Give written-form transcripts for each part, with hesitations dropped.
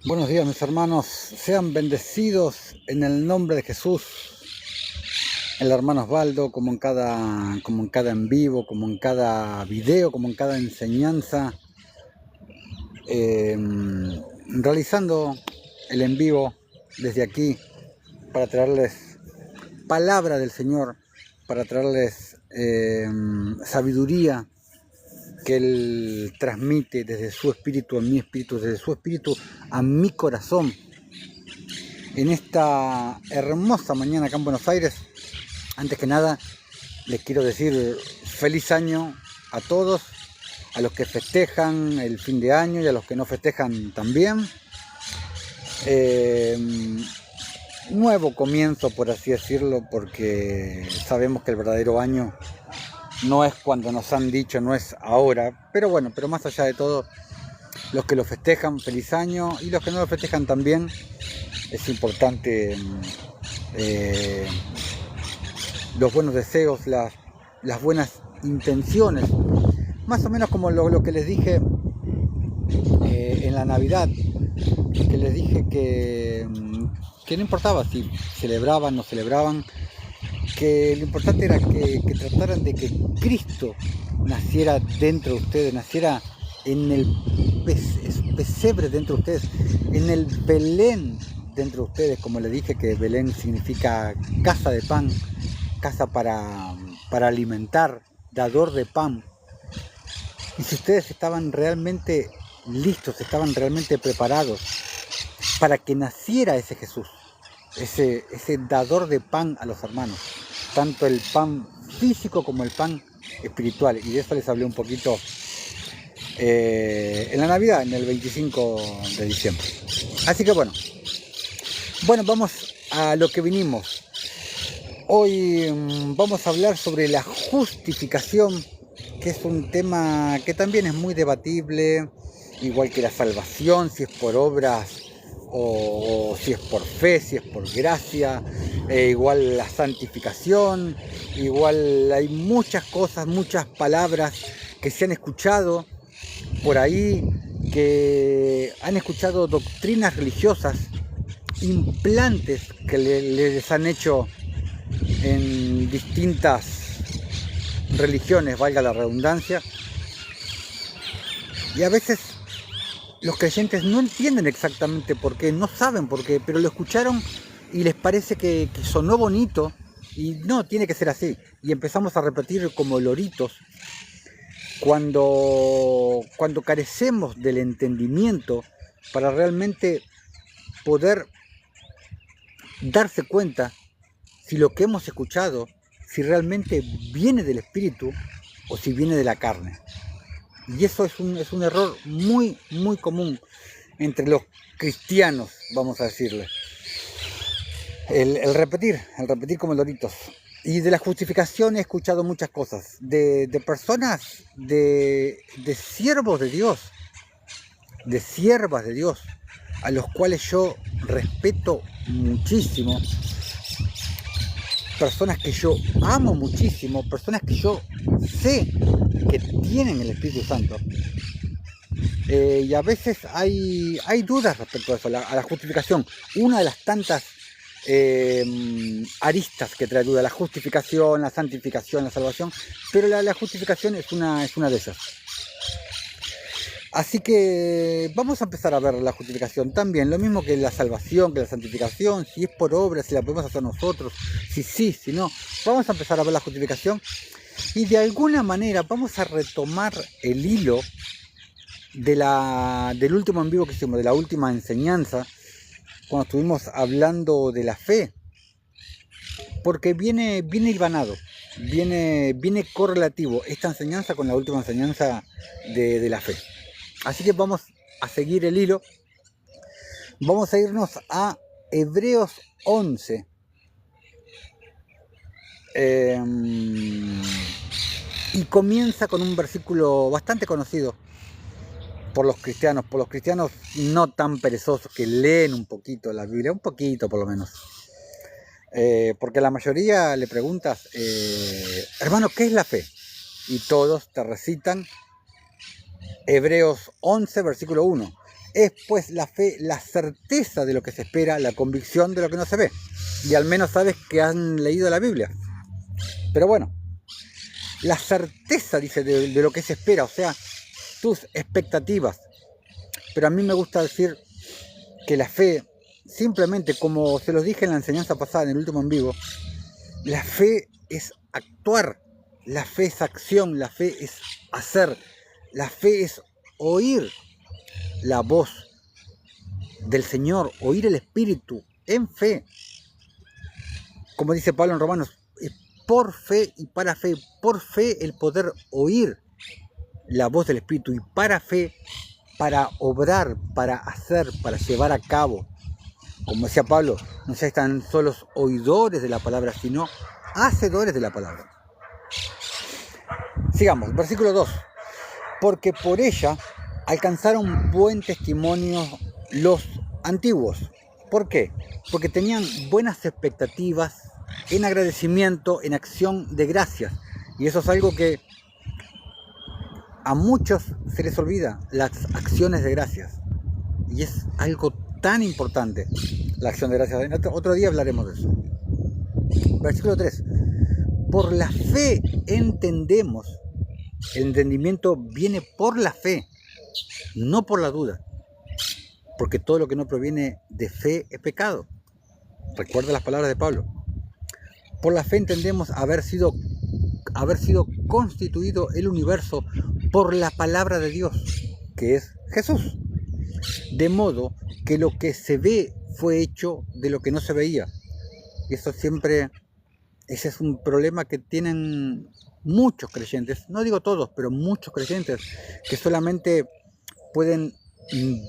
Buenos días, mis hermanos, sean bendecidos en el nombre de Jesús. El hermano Osvaldo, como en cada en vivo, como en cada video, como en cada enseñanza, realizando el en vivo desde aquí para traerles palabra del Señor, para traerles sabiduría que Él transmite desde su espíritu a mi espíritu, desde su espíritu a mi corazón. En esta hermosa mañana acá en Buenos Aires, antes que nada, les quiero decir feliz año a todos, a los que festejan el fin de año y a los que no festejan también. Nuevo comienzo, por así decirlo, porque sabemos que el verdadero año no es cuando nos han dicho, no es ahora, pero bueno, pero más allá de todo, los que lo festejan, feliz año, y los que no lo festejan también, es importante los buenos deseos, las buenas intenciones, más o menos como lo que les dije en la Navidad, que les dije que no importaba si celebraban o no celebraban, que lo importante era que trataran de que Cristo naciera dentro de ustedes, naciera en el pesebre dentro de ustedes, en el Belén dentro de ustedes, como le dije que Belén significa casa de pan, casa para alimentar, dador de pan. Y si ustedes estaban realmente listos, estaban realmente preparados para que naciera ese Jesús, ese dador de pan a los hermanos, tanto el pan físico como el pan espiritual, y de eso les hablé un poquito en la Navidad, en el 25 de diciembre. Así que bueno, vamos a lo que vinimos. Hoy vamos a hablar sobre la justificación, que es un tema que también es muy debatible, igual que la salvación, si es por obras o si es por fe, si es por gracia, igual la santificación, igual hay muchas cosas, muchas palabras que se han escuchado por ahí, que han escuchado doctrinas religiosas, implantes que les han hecho en distintas religiones, valga la redundancia, y a veces los creyentes no entienden exactamente por qué, no saben por qué, pero lo escucharon y les parece que sonó bonito, y no, tiene que ser así, y empezamos a repetir como loritos cuando carecemos del entendimiento para realmente poder darse cuenta si lo que hemos escuchado, si realmente viene del espíritu o si viene de la carne. Y eso es un error muy, muy común entre los cristianos, vamos a decirle. El repetir como loritos. Y de la justificación he escuchado muchas cosas, de personas, de siervos de Dios, de siervas de Dios, a los cuales yo respeto muchísimo, personas que yo amo muchísimo, personas que yo sé que tienen el Espíritu Santo. Y a veces hay dudas respecto a eso, a la justificación. Una de las tantas aristas que trae duda, la justificación, la santificación, la salvación, pero la justificación es una de esas. Así que vamos a empezar a ver la justificación también, lo mismo que la salvación, que la santificación, si es por obra, si la podemos hacer nosotros, si sí, si no. Vamos a empezar a ver la justificación y de alguna manera vamos a retomar el hilo del último en vivo que hicimos, de la última enseñanza, cuando estuvimos hablando de la fe, porque viene hilvanado, viene correlativo esta enseñanza con la última enseñanza de la fe. Así que vamos a seguir el hilo. Vamos a irnos a Hebreos 11. Y comienza con un versículo bastante conocido por los cristianos no tan perezosos, que leen un poquito la Biblia, un poquito por lo menos. Porque a la mayoría le preguntas, hermano, ¿qué es la fe? Y todos te recitan Hebreos 11, versículo 1. Es pues la fe, la certeza de lo que se espera, la convicción de lo que no se ve. Y al menos sabes que han leído la Biblia. Pero bueno, la certeza, dice, de lo que se espera, o sea, tus expectativas. Pero a mí me gusta decir que la fe, simplemente como se los dije en la enseñanza pasada, en el último en vivo, la fe es actuar, la fe es acción, la fe es hacer, la fe es oír la voz del Señor, oír el Espíritu en fe. Como dice Pablo en Romanos, es por fe y para fe, por fe el poder oír la voz del Espíritu y para fe, para obrar, para hacer, para llevar a cabo. Como decía Pablo, no seáis tan solos oidores de la palabra, sino hacedores de la palabra. Sigamos, versículo 2. Porque por ella alcanzaron buen testimonio los antiguos. ¿Por qué? Porque tenían buenas expectativas en agradecimiento, en acción de gracias. Y eso es algo que a muchos se les olvida, las acciones de gracias. Y es algo tan importante, la acción de gracias. En otro día hablaremos de eso. Versículo 3. Por la fe entendemos. El entendimiento viene por la fe, no por la duda. Porque todo lo que no proviene de fe es pecado. Recuerda las palabras de Pablo. Por la fe entendemos haber sido constituido el universo por la palabra de Dios, que es Jesús. De modo que lo que se ve fue hecho de lo que no se veía. Y eso siempre, ese es un problema que tienen muchos creyentes, no digo todos, pero muchos creyentes, que solamente pueden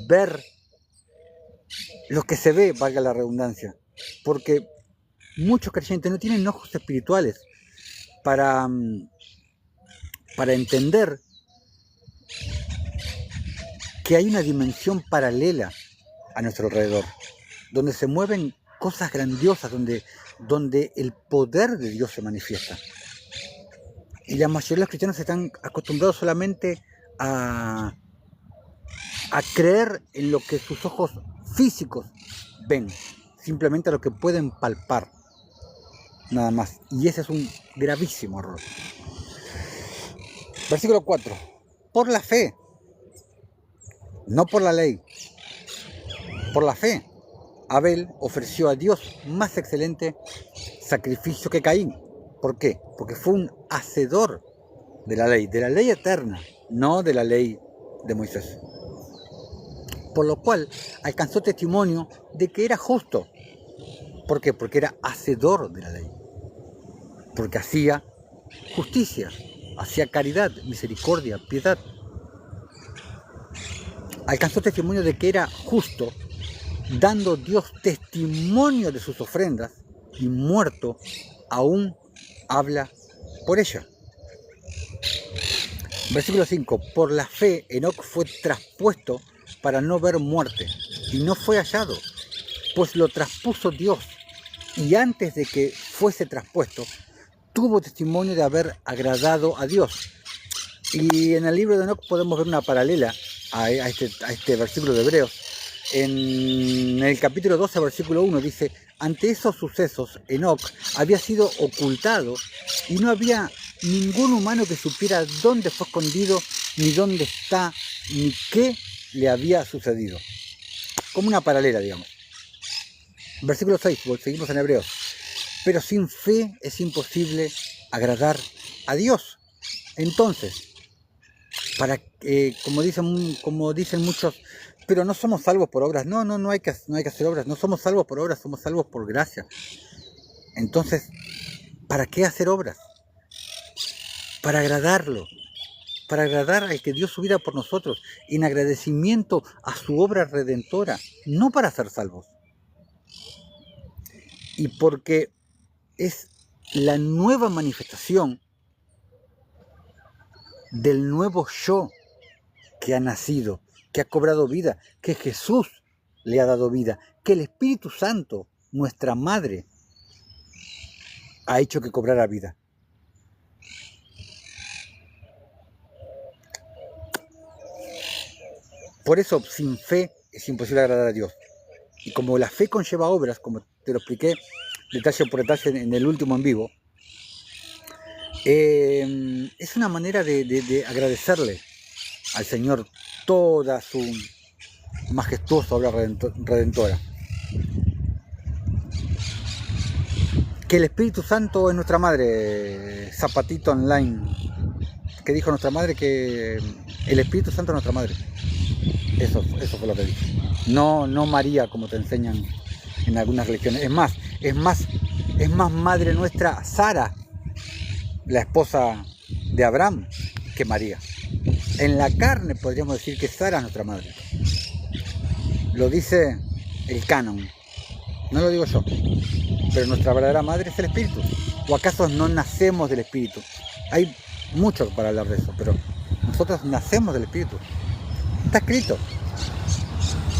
ver lo que se ve, valga la redundancia, porque muchos creyentes no tienen ojos espirituales para entender que hay una dimensión paralela a nuestro alrededor, donde se mueven cosas grandiosas, donde el poder de Dios se manifiesta. Y la mayoría de los cristianos están acostumbrados solamente a creer en lo que sus ojos físicos ven, simplemente a lo que pueden palpar, nada más. Y ese es un gravísimo error. Versículo 4. Por la fe, no por la ley, por la fe, Abel ofreció a Dios más excelente sacrificio que Caín. ¿Por qué? Porque fue un hacedor de la ley eterna, no de la ley de Moisés. Por lo cual alcanzó testimonio de que era justo. ¿Por qué? Porque era hacedor de la ley. Porque hacía justicia, hacía caridad, misericordia, piedad. Alcanzó testimonio de que era justo, dando Dios testimonio de sus ofrendas, y muerto aún habla por ella. Versículo 5. Por la fe Enoc fue traspuesto para no ver muerte, y no fue hallado, pues lo traspuso Dios, y antes de que fuese traspuesto, tuvo testimonio de haber agradado a Dios. Y en el libro de Enoc podemos ver una paralela a este versículo de Hebreos. En el capítulo 12, versículo 1 dice: ante esos sucesos, Enoc había sido ocultado y no había ningún humano que supiera dónde fue escondido, ni dónde está, ni qué le había sucedido. Como una paralela, digamos. Versículo 6, seguimos en Hebreos. Pero sin fe es imposible agradar a Dios. Entonces, como dicen muchos, pero no somos salvos por obras. No hay que hacer obras. No somos salvos por obras, somos salvos por gracia. Entonces, ¿para qué hacer obras? Para agradarlo, para agradar al que dio su vida por nosotros, en agradecimiento a su obra redentora, no para ser salvos. Y porque es la nueva manifestación del nuevo yo que ha nacido, que ha cobrado vida, que Jesús le ha dado vida, que el Espíritu Santo, nuestra Madre, ha hecho que cobrara vida. Por eso, sin fe es imposible agradar a Dios. Y como la fe conlleva obras, como te lo expliqué detalle por detalle en el último en vivo, es una manera de agradecerle al Señor toda su majestuosa obra redentora. Que el Espíritu Santo es nuestra madre, Zapatito Online, que dijo nuestra madre que el Espíritu Santo es nuestra madre. Eso fue lo que dije. No María, como te enseñan en algunas religiones. Es más madre nuestra Sara, la esposa de Abraham, que María. En la carne podríamos decir que Sara es nuestra madre. Lo dice el canon, no lo digo yo. Pero nuestra verdadera madre es el Espíritu. ¿O acaso no nacemos del Espíritu? Hay mucho para hablar de eso, pero nosotros nacemos del Espíritu. Está escrito.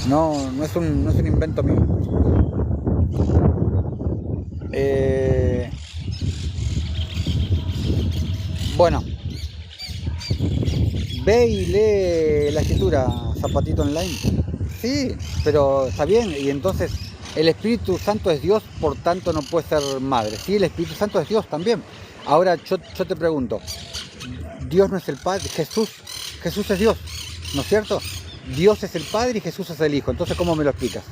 No es un invento mío. Bueno, ve y lee la escritura, Zapatito Online. Sí, pero está bien, y entonces el Espíritu Santo es Dios, por tanto no puede ser madre. Sí, el Espíritu Santo es Dios también. Ahora yo te pregunto, Dios no es el Padre, Jesús es Dios, ¿no es cierto? Dios es el Padre y Jesús es el Hijo. Entonces, ¿cómo me lo explicas?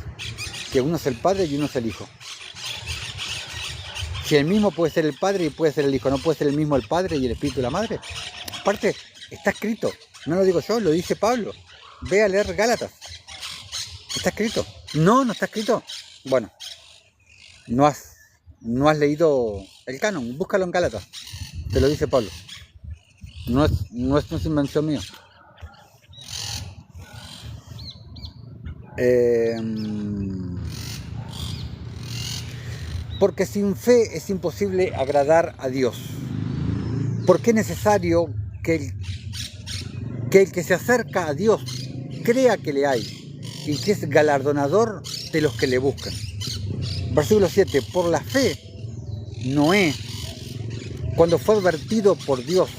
Que uno es el Padre y uno es el Hijo. Si el mismo puede ser el Padre y puede ser el Hijo, ¿no puede ser el mismo el Padre y el Espíritu la Madre? Aparte, está escrito, no lo digo yo, lo dice Pablo. Ve a leer Gálatas. ¿Está escrito? No está escrito. Bueno, no has leído el canon, búscalo en Gálatas. Te lo dice Pablo. No es invención mía. Porque sin fe es imposible agradar a Dios. Porque es necesario que el que se acerca a Dios crea que le hay y que es galardonador de los que le buscan. Versículo 7. Por la fe, Noé, cuando fue advertido por Dios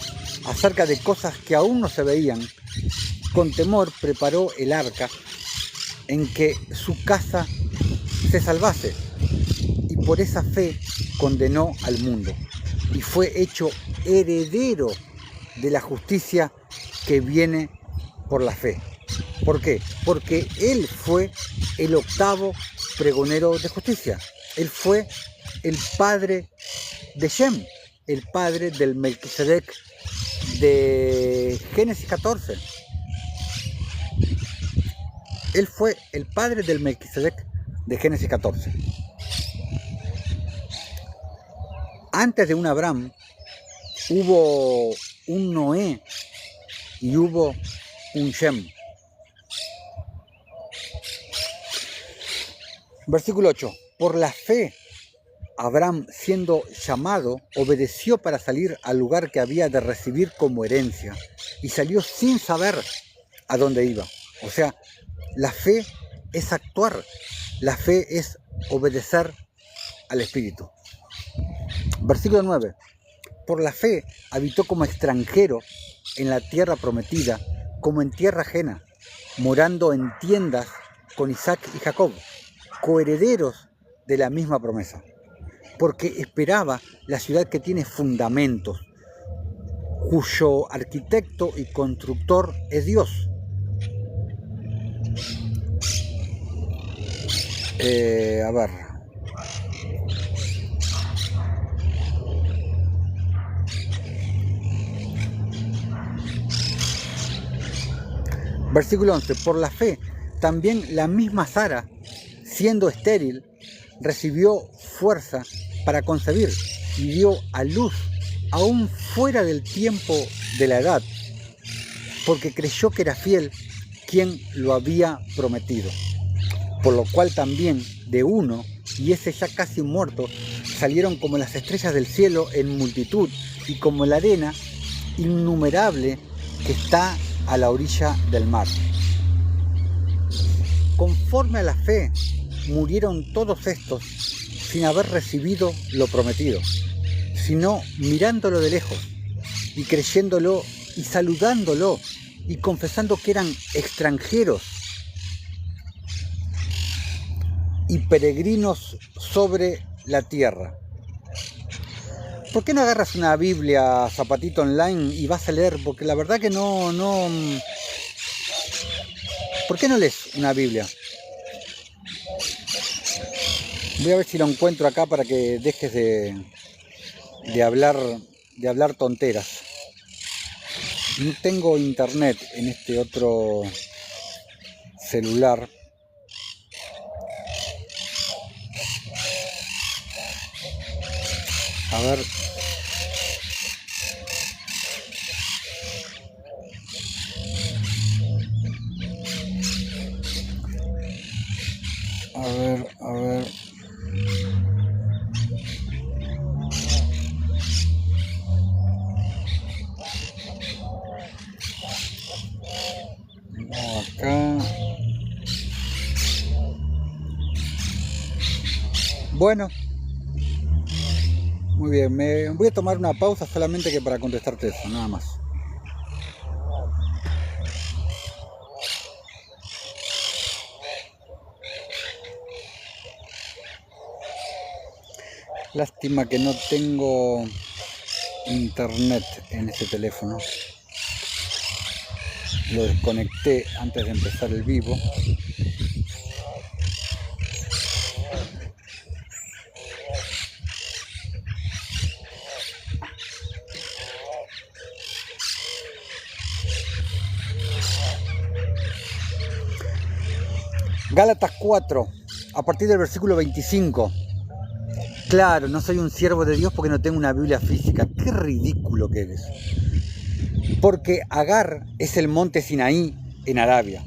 acerca de cosas que aún no se veían, con temor preparó el arca en que su casa se salvase, y por esa fe condenó al mundo y fue hecho heredero de la justicia que viene por la fe. ¿Por qué? Porque él fue el octavo pregonero de justicia. Él fue el padre de Shem, el padre del Melquisedec de Génesis 14. Él fue el padre del Melquisedec de Génesis 14. Antes de un Abraham hubo un Noé y hubo un Shem. Versículo 8. Por la fe, Abraham, siendo llamado, obedeció para salir al lugar que había de recibir como herencia y salió sin saber a dónde iba. O sea, la fe es actuar, la fe es obedecer al Espíritu. Versículo 9. Por la fe habitó como extranjero en la tierra prometida, como en tierra ajena, morando en tiendas con Isaac y Jacob, coherederos de la misma promesa, porque esperaba la ciudad que tiene fundamentos, cuyo arquitecto y constructor es Dios. Versículo 11. Por la fe, también la misma Sara, siendo estéril, recibió fuerza para concebir y dio a luz aún fuera del tiempo de la edad, porque creyó que era fiel quien lo había prometido. Por lo cual también de uno, y ese ya casi muerto, salieron como las estrellas del cielo en multitud y como la arena innumerable que está a la orilla del mar. Conforme a la fe, murieron todos estos sin haber recibido lo prometido, sino mirándolo de lejos y creyéndolo y saludándolo y confesando que eran extranjeros y peregrinos sobre la tierra. ¿Por qué no agarras una Biblia, Zapatito Online, y vas a leer? Porque la verdad que no... ¿Por qué no lees una Biblia? Voy a ver si lo encuentro acá para que dejes de hablar tonteras. No tengo internet en este otro celular. A ver. A ver. Acá. Bueno. Muy bien, me voy a tomar una pausa solamente que para contestarte eso, nada más. Lástima que no tengo internet en este teléfono. Lo desconecté antes de empezar el vivo. Gálatas 4, a partir del versículo 25. Claro, no soy un siervo de Dios porque no tengo una Biblia física. Qué ridículo que eres. Porque Agar es el monte Sinaí en Arabia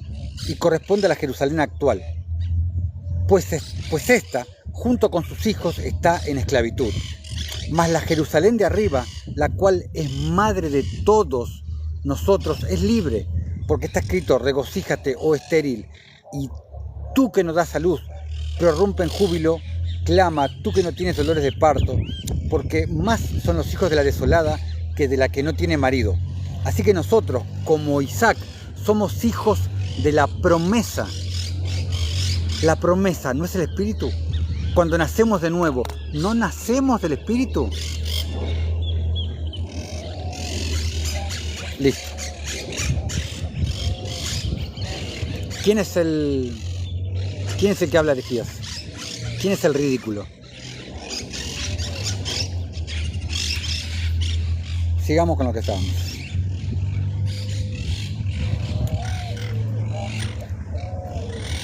y corresponde a la Jerusalén actual. Pues esta, junto con sus hijos, está en esclavitud. Mas la Jerusalén de arriba, la cual es madre de todos nosotros, es libre. Porque está escrito, regocíjate, oh estéril, y tú que no das a luz, prorrumpe en júbilo, clama, tú que no tienes dolores de parto, porque más son los hijos de la desolada que de la que no tiene marido. Así que nosotros, como Isaac, somos hijos de la promesa. La promesa no es el Espíritu. Cuando nacemos de nuevo, ¿no nacemos del Espíritu? Listo. ¿Quién es el que habla herejías? ¿Quién es el ridículo? Sigamos con lo que estábamos.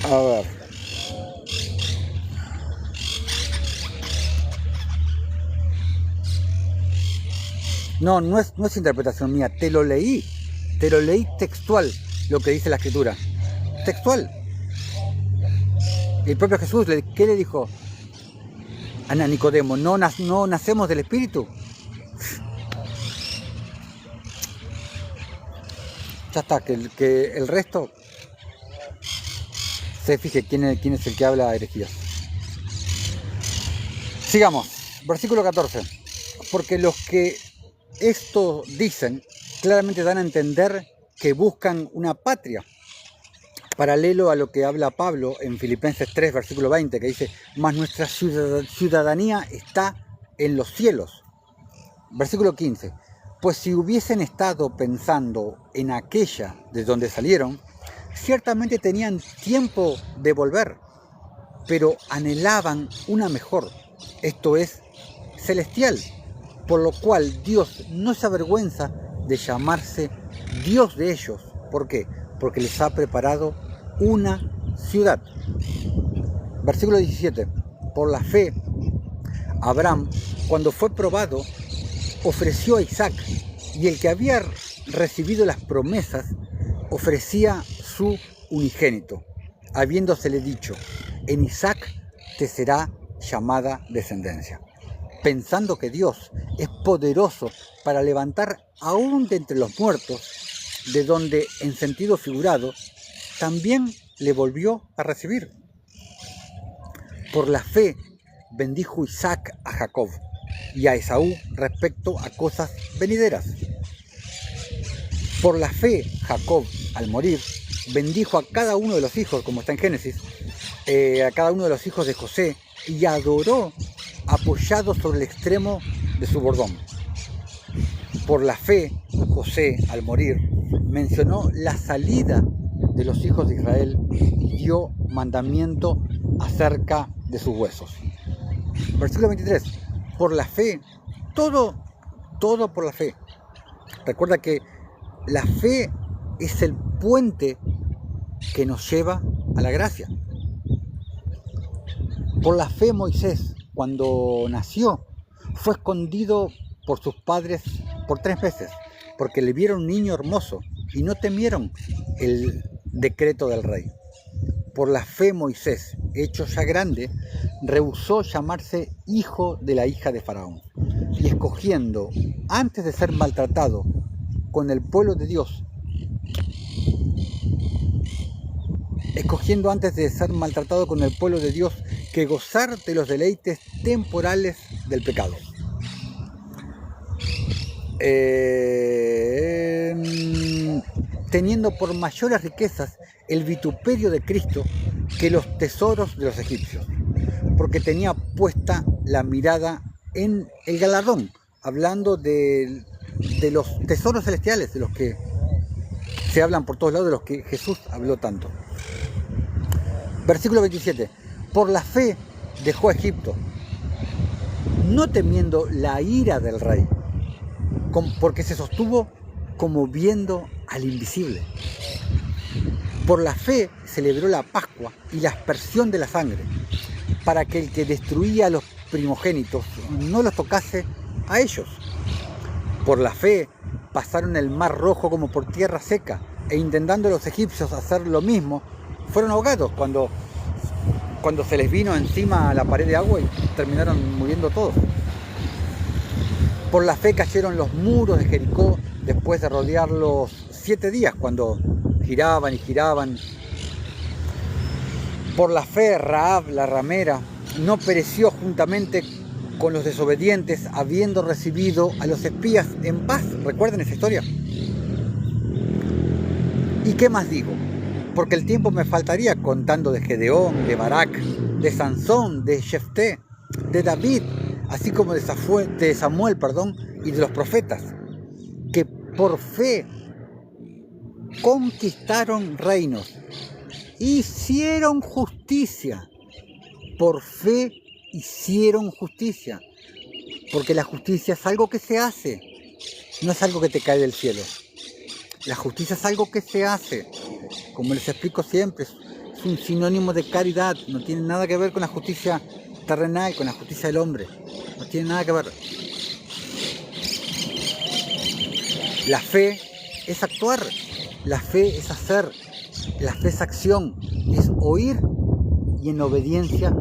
A ver. No es interpretación mía, te lo leí textual lo que dice la Escritura. Textual. El propio Jesús, ¿qué le dijo a Nicodemo? ¿No nacemos del Espíritu? Ya está, que el resto se fije quién es el que habla herejías. Sigamos, versículo 14. Porque los que esto dicen claramente dan a entender que buscan una patria. Paralelo a lo que habla Pablo en Filipenses 3, versículo 20, que dice, mas nuestra ciudadanía está en los cielos. Versículo 15, pues si hubiesen estado pensando en aquella de donde salieron, ciertamente tenían tiempo de volver, pero anhelaban una mejor, esto es, celestial, por lo cual Dios no se avergüenza de llamarse Dios de ellos. ¿Por qué? Porque les ha preparado una ciudad. Versículo 17. Por la fe, Abraham, cuando fue probado, ofreció a Isaac, y el que había recibido las promesas ofrecía su unigénito, habiéndosele dicho, en Isaac te será llamada descendencia, pensando que Dios es poderoso para levantar aún de entre los muertos, de donde, en sentido figurado, también le volvió a recibir. Por la fe bendijo Isaac a Jacob y a Esaú respecto a cosas venideras. Por la fe Jacob, al morir, bendijo a cada uno de los hijos, como está en Génesis, a cada uno de los hijos de José, y adoró apoyado sobre el extremo de su bordón. Por la fe, José, al morir, mencionó la salida de los hijos de Israel y dio mandamiento acerca de sus huesos. Versículo 23. Por la fe, todo por la fe. Recuerda que la fe es el puente que nos lleva a la gracia. Por la fe Moisés, cuando nació, fue escondido por sus padres por 3 meses, porque le vieron un niño hermoso y no temieron el decreto del rey. Por la fe Moisés, hecho ya grande, rehusó llamarse hijo de la hija de Faraón, y escogiendo, antes de ser maltratado con el pueblo de Dios, que gozar de los deleites temporales del pecado. Teniendo por mayores riquezas el vituperio de Cristo que los tesoros de los egipcios, porque tenía puesta la mirada en el galardón, hablando de los tesoros celestiales, de los que se hablan por todos lados, de los que Jesús habló tanto. Versículo 27. Por la fe dejó Egipto, no temiendo la ira del rey, porque se sostuvo como viendo al invisible. Por la fe celebró la Pascua y la aspersión de la sangre, para que el que destruía a los primogénitos no los tocase a ellos. Por la fe pasaron el mar rojo como por tierra seca, e intentando los egipcios hacer lo mismo, fueron ahogados cuando se les vino encima la pared de agua y terminaron muriendo todos. Por la fe cayeron los muros de Jericó después de rodearlos 7 días, cuando giraban y giraban. Por la fe Rahab, la ramera, no pereció juntamente con los desobedientes, habiendo recibido a los espías en paz. ¿Recuerden esa historia? ¿Y qué más digo? Porque el tiempo me faltaría contando de Gedeón, de Barak, de Sansón, de Jefté, de David, así como de Samuel, y de los profetas, que por fe conquistaron reinos, hicieron justicia. Por fe hicieron justicia, porque la justicia es algo que se hace, no es algo que te cae del cielo. La justicia es algo que se hace, como les explico siempre, es un sinónimo de caridad, no tiene nada que ver con la justicia terrenal, con la justicia del hombre, no tiene nada que ver. La fe es actuar, la fe es hacer, la fe es acción, es oír y en obediencia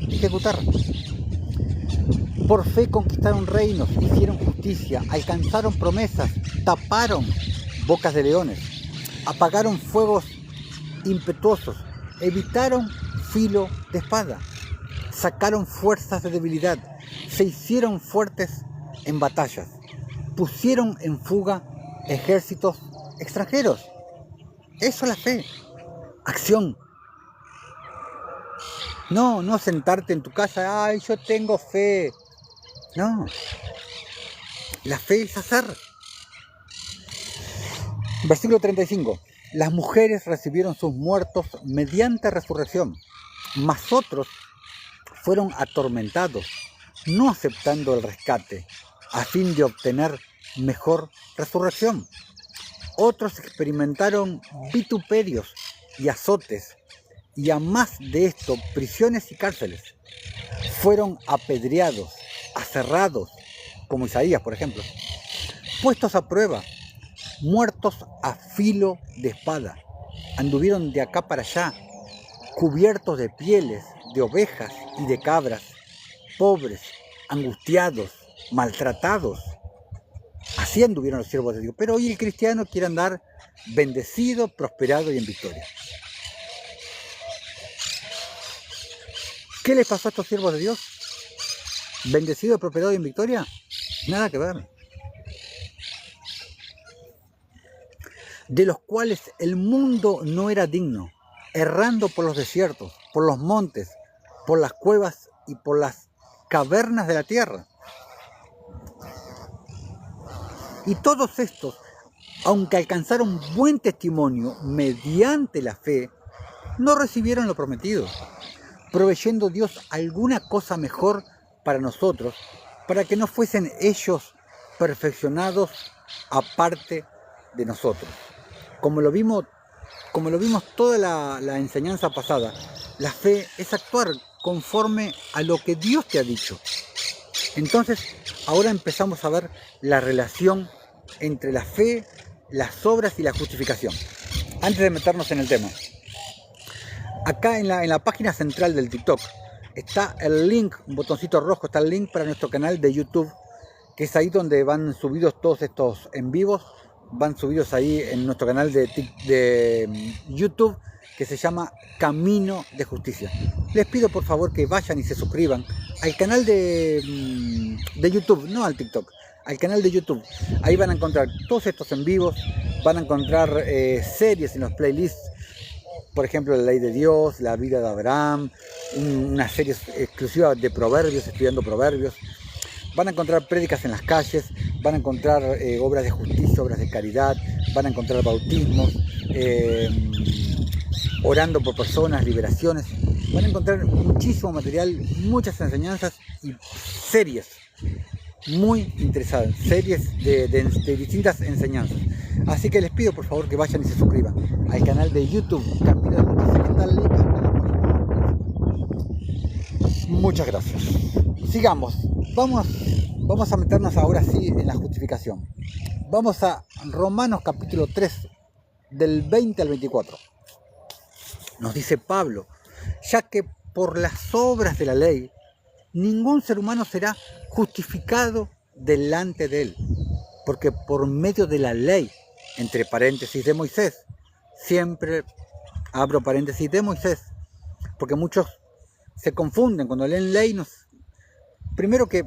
ejecutar. Por fe conquistaron reinos, hicieron justicia, alcanzaron promesas, taparon bocas de leones, apagaron fuegos impetuosos, evitaron filo de espada, sacaron fuerzas de debilidad, se hicieron fuertes en batallas, pusieron en fuga ejércitos extranjeros. Eso es la fe, acción. No sentarte en tu casa, ay, yo tengo fe. No, la fe es hacer. Versículo 35. Las mujeres recibieron sus muertos mediante resurrección, mas otros fueron atormentados, no aceptando el rescate, a fin de obtener mejor resurrección. Otros experimentaron vituperios y azotes, y a más de esto, prisiones y cárceles. Fueron apedreados, aserrados, como Isaías, por ejemplo, puestos a prueba, muertos a filo de espada. Anduvieron de acá para allá, cubiertos de pieles, de ovejas y de cabras, pobres, angustiados, maltratados. Así anduvieron los siervos de Dios. Pero hoy el cristiano quiere andar bendecido, prosperado y en victoria. ¿Qué les pasó a estos siervos de Dios? ¿Bendecido, prosperado y en victoria? Nada que ver. de los cuales el mundo no era digno, errando por los desiertos, por los montes, por las cuevas y por las cavernas de la tierra. Y todos estos, aunque alcanzaron buen testimonio mediante la fe, no recibieron lo prometido, proveyendo Dios alguna cosa mejor para nosotros, para que no fuesen ellos perfeccionados aparte de nosotros. Como lo vimos toda la enseñanza pasada, la fe es actuar conforme a lo que Dios te ha dicho. Entonces, ahora empezamos a ver la relación entre la fe, las obras y la justificación. Antes de meternos en el tema, acá en la página central del TikTok está el link, un botoncito rojo, está el link para nuestro canal de YouTube, que es ahí donde van subidos todos estos en vivos, van subidos ahí en nuestro canal de YouTube, que se llama Camino de Justicia. Les pido por favor que vayan y se suscriban al canal de YouTube, no al TikTok, al canal de YouTube. Ahí van a encontrar todos estos en vivos, van a encontrar series en los playlists, por ejemplo, La Ley de Dios, La Vida de Abraham, una serie exclusiva de proverbios, estudiando proverbios. Van a encontrar prédicas en las calles, van a encontrar obras de justicia, obras de caridad, van a encontrar bautismos, orando por personas, liberaciones. Van a encontrar muchísimo material, muchas enseñanzas y series muy interesantes, series de distintas enseñanzas. Así que les pido por favor que vayan y se suscriban al canal de YouTube Camino de Justicia, que está el link acá en la página. Muchas gracias. Sigamos. Vamos a meternos ahora sí en la justificación. Vamos a Romanos capítulo 3, del 20 al 24. Nos dice Pablo: ya que por las obras de la ley ningún ser humano será justificado delante de él, porque por medio de la ley, entre paréntesis de Moisés, siempre abro paréntesis de Moisés, porque muchos se confunden cuando leen ley. Primero que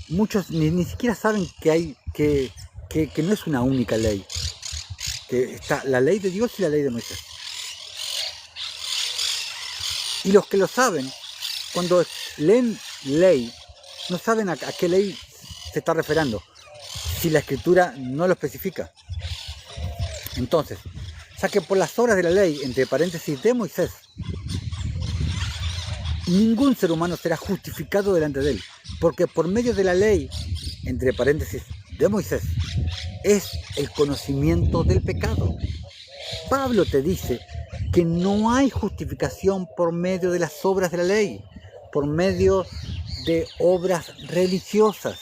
muchos ni siquiera saben que no es una única ley, que está la ley de Dios y la ley de Moisés. Y los que lo saben, cuando leen ley, no saben a qué ley se está refiriendo, si la escritura no lo especifica. Entonces, ya que por las obras de la ley, entre paréntesis de Moisés, ningún ser humano será justificado delante de él, porque por medio de la ley, entre paréntesis de Moisés, es el conocimiento del pecado. Pablo te dice que no hay justificación por medio de las obras de la ley, por medio de obras religiosas.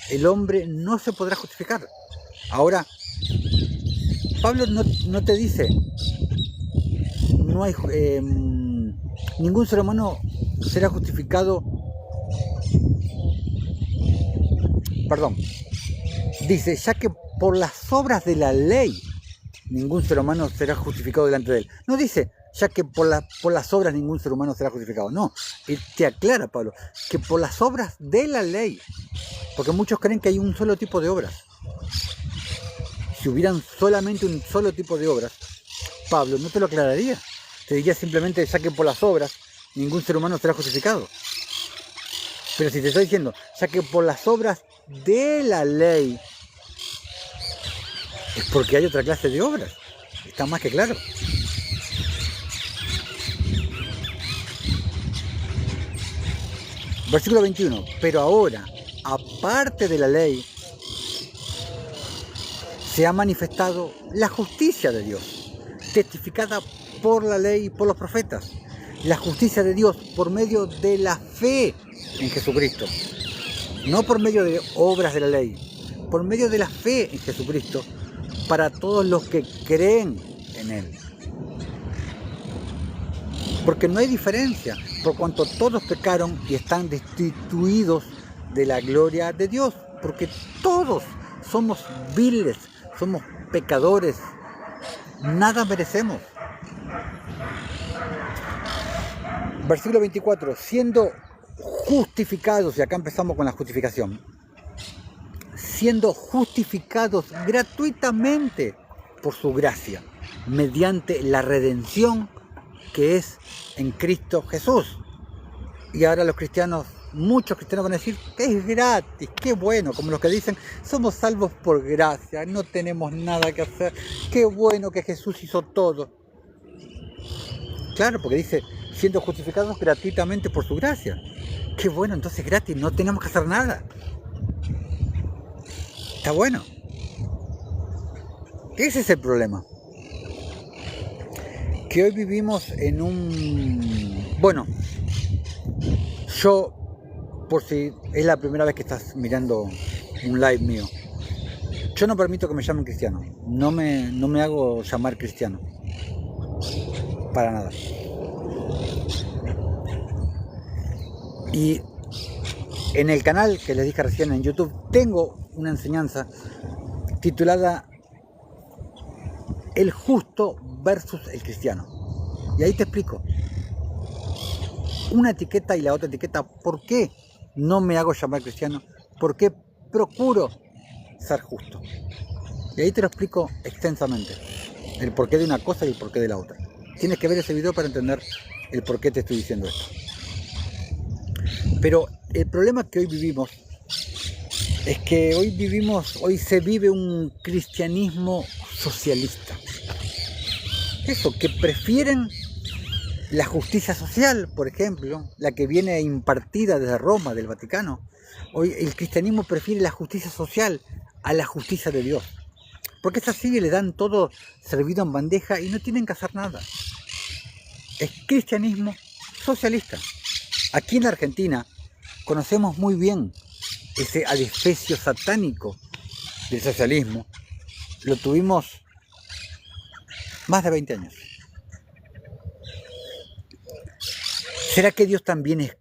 El hombre no se podrá justificar. Ahora, Pablo no te dice, no hay ningún ser humano será justificado. Perdón. Dice, ya que por las obras de la ley ningún ser humano será justificado delante de él. No dice, ya que por las obras ningún ser humano será justificado. No, te aclara Pablo, que por las obras de la ley. Porque muchos creen que hay un solo tipo de obras. Si hubieran solamente un solo tipo de obras, Pablo no te lo aclararía. Te diría simplemente, ya que por las obras ningún ser humano será justificado. Pero si te estoy diciendo, ya que por las obras de la ley, es porque hay otra clase de obras. Está más que claro. Versículo 21. Pero ahora, aparte de la ley, se ha manifestado la justicia de Dios, testificada por la ley y por los profetas. La justicia de Dios por medio de la fe en Jesucristo. No por medio de obras de la ley, por medio de la fe en Jesucristo, para todos los que creen en Él. Porque no hay diferencia, por cuanto todos pecaron y están destituidos de la gloria de Dios. Porque todos somos viles, somos pecadores, nada merecemos. Versículo 24, siendo justificados, y acá empezamos con la justificación, siendo justificados gratuitamente por su gracia, mediante la redención que es en Cristo Jesús. Y ahora los cristianos, muchos cristianos van a decir que es gratis, qué bueno, como los que dicen, somos salvos por gracia, no tenemos nada que hacer, qué bueno que Jesús hizo todo. Claro, porque dice, siendo justificados gratuitamente por su gracia. Qué bueno, entonces gratis, no tenemos que hacer nada. Está bueno. Ese es el problema. Que hoy vivimos en un... Bueno, yo, por si es la primera vez que estás mirando un live mío, yo no permito que me llamen cristiano. No me hago llamar cristiano. Para nada. Y en el canal que les dije recién en YouTube, tengo una enseñanza titulada El justo versus el cristiano. Y ahí te explico. Una etiqueta y la otra etiqueta, ¿por qué no me hago llamar cristiano? ¿Por qué procuro ser justo? Y ahí te lo explico extensamente. El porqué de una cosa y el porqué de la otra. Tienes que ver ese video para entender el por qué te estoy diciendo esto. Pero el problema que hoy vivimos es que hoy se vive un cristianismo socialista. Eso, que prefieren la justicia social, por ejemplo, la que viene impartida desde Roma, del Vaticano. Hoy el cristianismo prefiere la justicia social a la justicia de Dios. Porque es así, le dan todo servido en bandeja y no tienen que hacer nada. Es cristianismo socialista. Aquí en Argentina conocemos muy bien ese adefesio satánico del socialismo. Lo tuvimos más de 20 años. ¿Será que Dios también es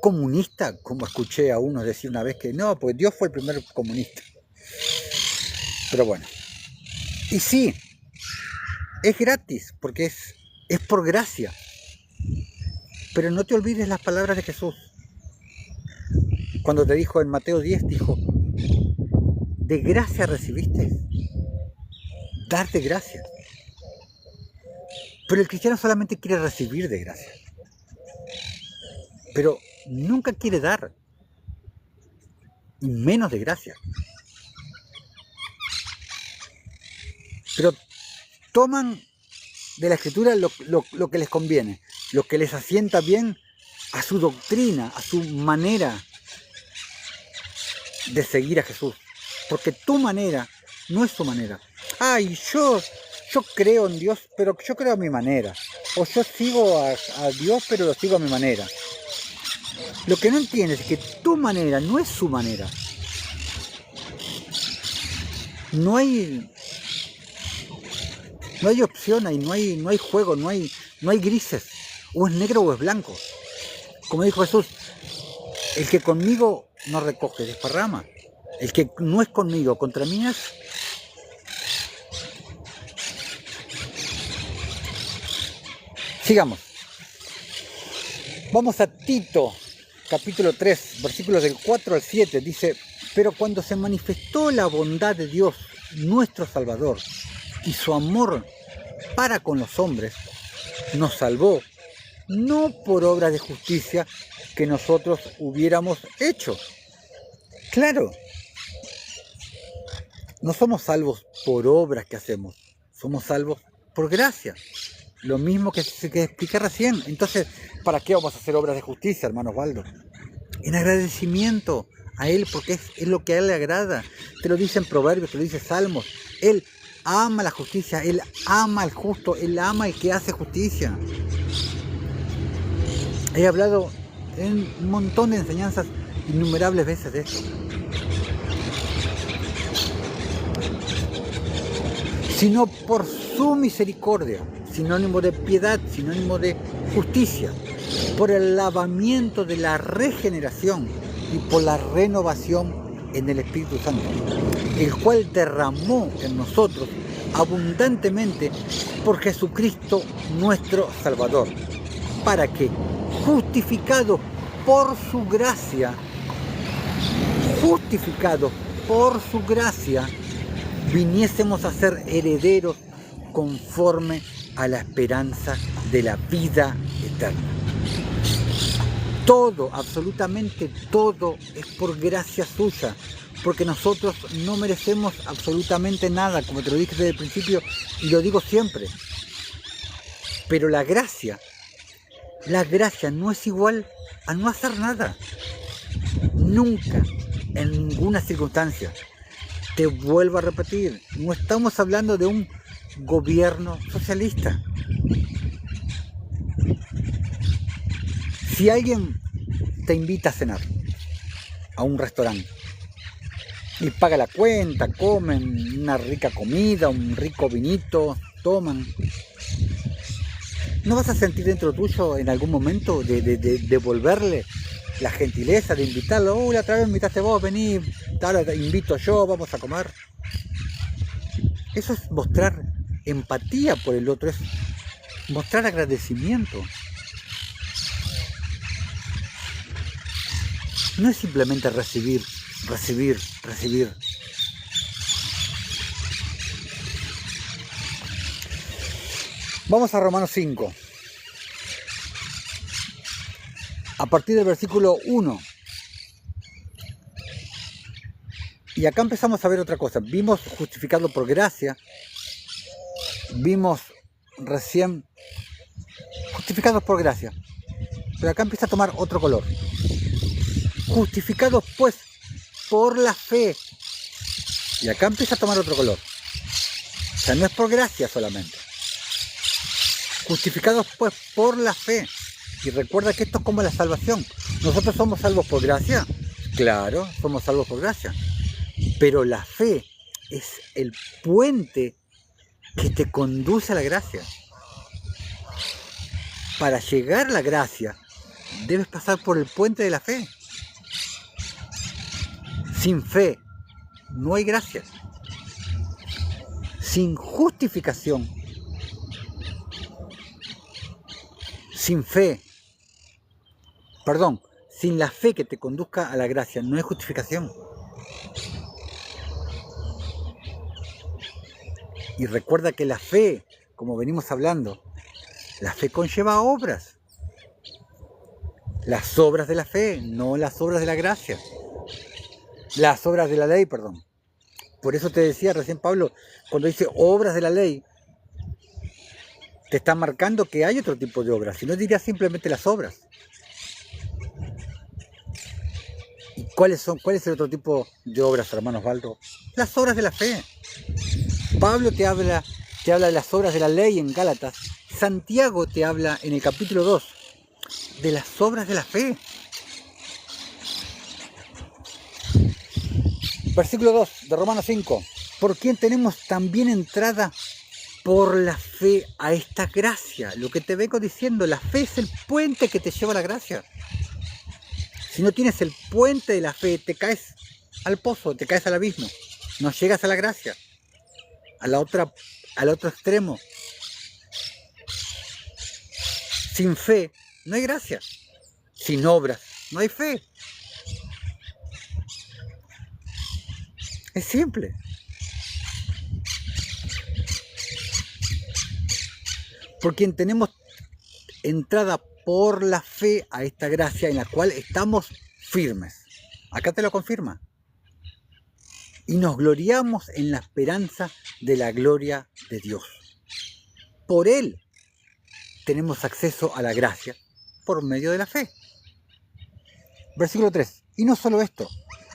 comunista? Como escuché a unos decir una vez que no, pues Dios fue el primer comunista. Pero bueno. Y sí, es gratis, porque es por gracia. Pero no te olvides las palabras de Jesús. Cuando te dijo en Mateo 10, dijo, de gracia recibiste, darte gracia. Pero el cristiano solamente quiere recibir de gracia. Pero nunca quiere dar, y menos de gracia. Pero toman de la Escritura lo que les conviene, lo que les asienta bien a su doctrina, a su manera de seguir a Jesús. Porque tu manera no es su manera. Ay, yo creo en Dios, pero yo creo a mi manera. O yo sigo a Dios, pero lo sigo a mi manera. Lo que no entiendes es que tu manera no es su manera. No hay opción ahí, no hay juego, no hay grises. O es negro o es blanco. Como dijo Jesús, el que conmigo no recoge, desparrama. El que no es conmigo, contra mí es. Sigamos. Vamos a Tito, capítulo 3, versículos del 4 al 7. Dice, pero cuando se manifestó la bondad de Dios, nuestro Salvador, y su amor para con los hombres, nos salvó, no por obras de justicia que nosotros hubiéramos hecho. Claro, no somos salvos por obras que hacemos, somos salvos por gracia. Lo mismo que expliqué recién. Entonces, ¿para qué vamos a hacer obras de justicia, hermano Osvaldo? En agradecimiento a Él, porque es lo que a Él le agrada. Te lo dicen Proverbios, te lo dice Salmos. Él ama la justicia, Él ama al justo, Él ama al que hace justicia. He hablado en un montón de enseñanzas innumerables veces de esto. Sino por su misericordia, sinónimo de piedad, sinónimo de justicia, por el lavamiento de la regeneración y por la renovación en el Espíritu Santo, el cual derramó en nosotros abundantemente por Jesucristo nuestro Salvador, para que, justificados por su gracia, viniésemos a ser herederos conforme a la esperanza de la vida eterna. Todo, absolutamente todo, es por gracia suya, porque nosotros no merecemos absolutamente nada, como te lo dije desde el principio y lo digo siempre. Pero la gracia no es igual a no hacer nada. Nunca, en ninguna circunstancia. Te vuelvo a repetir, no estamos hablando de un gobierno socialista. Si alguien te invita a cenar a un restaurante y paga la cuenta, comen una rica comida, un rico vinito, toman, ¿no vas a sentir dentro tuyo en algún momento de devolverle la gentileza de invitarlo? La otra vez me invitaste vos, vení, ahora te invito yo, vamos a comer. Eso es mostrar empatía por el otro, es mostrar agradecimiento. No es simplemente recibir. Vamos a Romanos 5. A partir del versículo 1. Y acá empezamos a ver otra cosa. Vimos justificado por gracia. Vimos recién justificados por gracia. Pero acá empieza a tomar otro color. Justificados pues por la fe. Y acá empieza a tomar otro color. O sea, no es por gracia solamente. Justificados pues por la fe. Y recuerda que esto es como la salvación. ¿Nosotros somos salvos por gracia? Claro, somos salvos por gracia. Pero la fe es el puente que te conduce a la gracia. Para llegar a la gracia, debes pasar por el puente de la fe. Sin fe no hay gracia. Sin justificación, sin la fe que te conduzca a la gracia, no hay justificación. Y recuerda que la fe, como venimos hablando, la fe conlleva obras. Las obras de la fe, no las obras de la gracia. Las obras de la ley, perdón. Por eso te decía recién Pablo, cuando dice obras de la ley, te está marcando que hay otro tipo de obras, si no diría simplemente las obras. ¿Y cuál es el otro tipo de obras, hermano Osvaldo? Las obras de la fe. Pablo te habla de las obras de la ley en Gálatas. Santiago te habla en el capítulo 2 de las obras de la fe. Versículo 2 de Romanos 5. Por quien tenemos también entrada por la fe a esta gracia. Lo que te vengo diciendo, la fe es el puente que te lleva a la gracia. Si no tienes el puente de la fe, te caes al pozo, te caes al abismo. No llegas a la gracia, al otro extremo. Sin fe no hay gracia. Sin obras no hay fe. Es simple. Por quien tenemos entrada por la fe a esta gracia en la cual estamos firmes. Acá te lo confirma. Y nos gloriamos en la esperanza de la gloria de Dios. Por Él tenemos acceso a la gracia por medio de la fe. Versículo 3. Y no solo esto,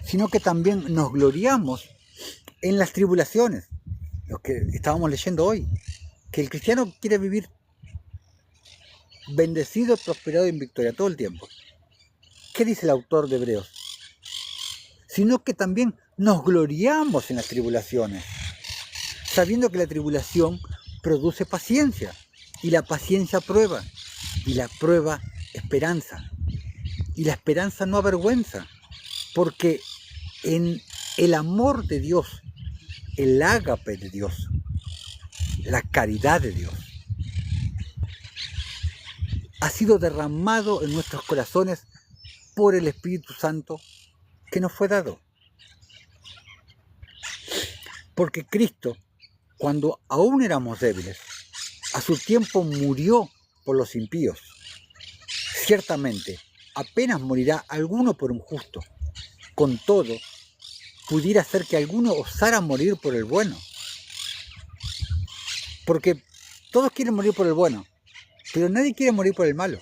sino que también nos gloriamos en las tribulaciones. Lo que estábamos leyendo hoy. Que el cristiano quiere vivir bendecido, prosperado y en victoria todo el tiempo. ¿Qué dice el autor de Hebreos? Sino que también nos gloriamos en las tribulaciones, sabiendo que la tribulación produce paciencia, y la paciencia prueba, y la prueba esperanza, y la esperanza no avergüenza, porque en el amor de Dios, el ágape de Dios, la caridad de Dios, ha sido derramado en nuestros corazones por el Espíritu Santo que nos fue dado. Porque Cristo cuando aún éramos débiles, a su tiempo murió por los impíos. Ciertamente, apenas morirá alguno por un justo. Con todo, pudiera ser que alguno osara morir por el bueno. Porque todos quieren morir por el bueno, pero nadie quiere morir por el malo.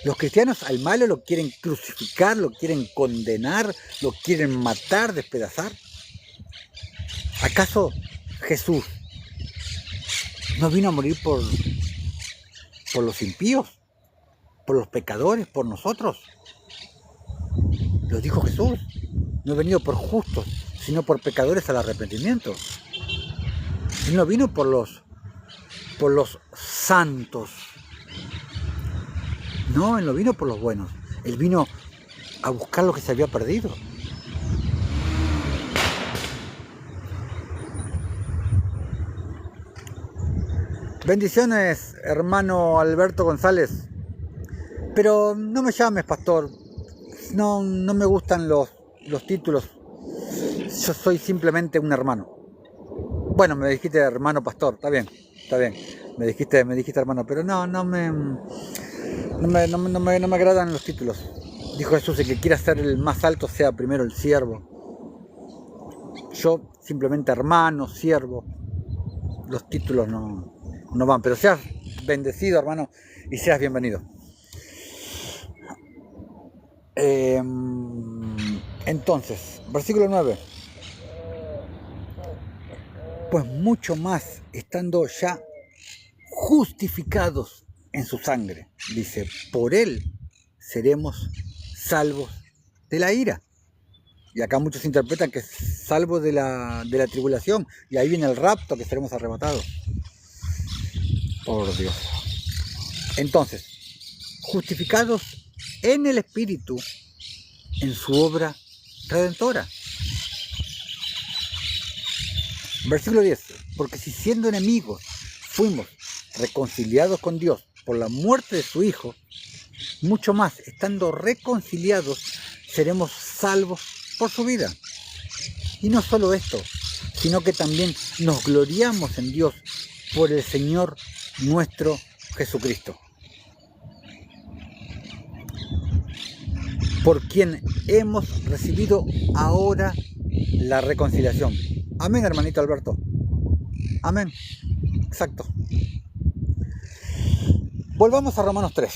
Los cristianos al malo lo quieren crucificar, lo quieren condenar, lo quieren matar, despedazar. ¿Acaso Jesús no vino a morir por los impíos, por los pecadores, por nosotros? Lo dijo Jesús. No he venido por justos, sino por pecadores al arrepentimiento. Él no vino por los santos. No, Él no vino por los buenos. Él vino a buscar lo que se había perdido. Bendiciones, hermano Alberto González. Pero no me llames pastor. No me gustan los títulos. Yo soy simplemente un hermano. Bueno, me dijiste hermano pastor, está bien. Me dijiste hermano, pero no me agradan los títulos. Dijo Jesús, el que quiera ser el más alto sea primero el siervo. Yo simplemente hermano, siervo. Los títulos no van, pero seas bendecido, hermano, y seas bienvenido. Entonces, versículo 9. Pues mucho más, estando ya justificados en su sangre, dice, por él seremos salvos de la ira. Y acá muchos interpretan que es salvos de la tribulación, y ahí viene el rapto, que seremos arrebatados. Por Dios. Entonces, justificados en el Espíritu, en su obra redentora. Versículo 10. Porque si siendo enemigos fuimos reconciliados con Dios por la muerte de su Hijo, mucho más, estando reconciliados, seremos salvos por su vida. Y no solo esto, sino que también nos gloriamos en Dios por el Señor nuestro Jesucristo, por quien hemos recibido ahora la reconciliación. Amén, hermanito Alberto. Amén. Exacto. Volvamos a Romanos 3,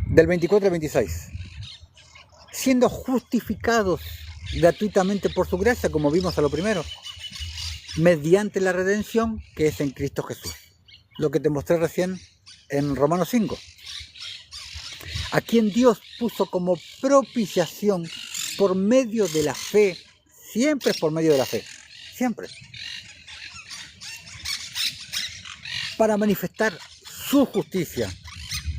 del 24 al 26. Siendo justificados gratuitamente por su gracia, como vimos a lo primero, mediante la redención que es en Cristo Jesús. Lo que te mostré recién en Romanos 5. A quien Dios puso como propiciación por medio de la fe, siempre es por medio de la fe, siempre, para manifestar su justicia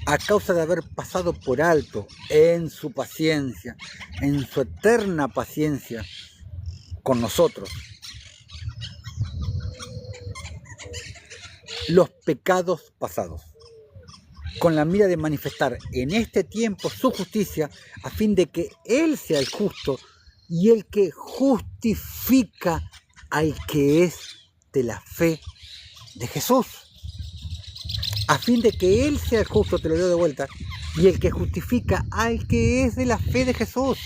a causa de haber pasado por alto en su paciencia, en su eterna paciencia con nosotros, los pecados pasados, con la mira de manifestar en este tiempo su justicia, a fin de que Él sea el justo y el que justifica al que es de la fe de Jesús. A fin de que Él sea el justo, te lo leo de vuelta, y el que justifica al que es de la fe de Jesús.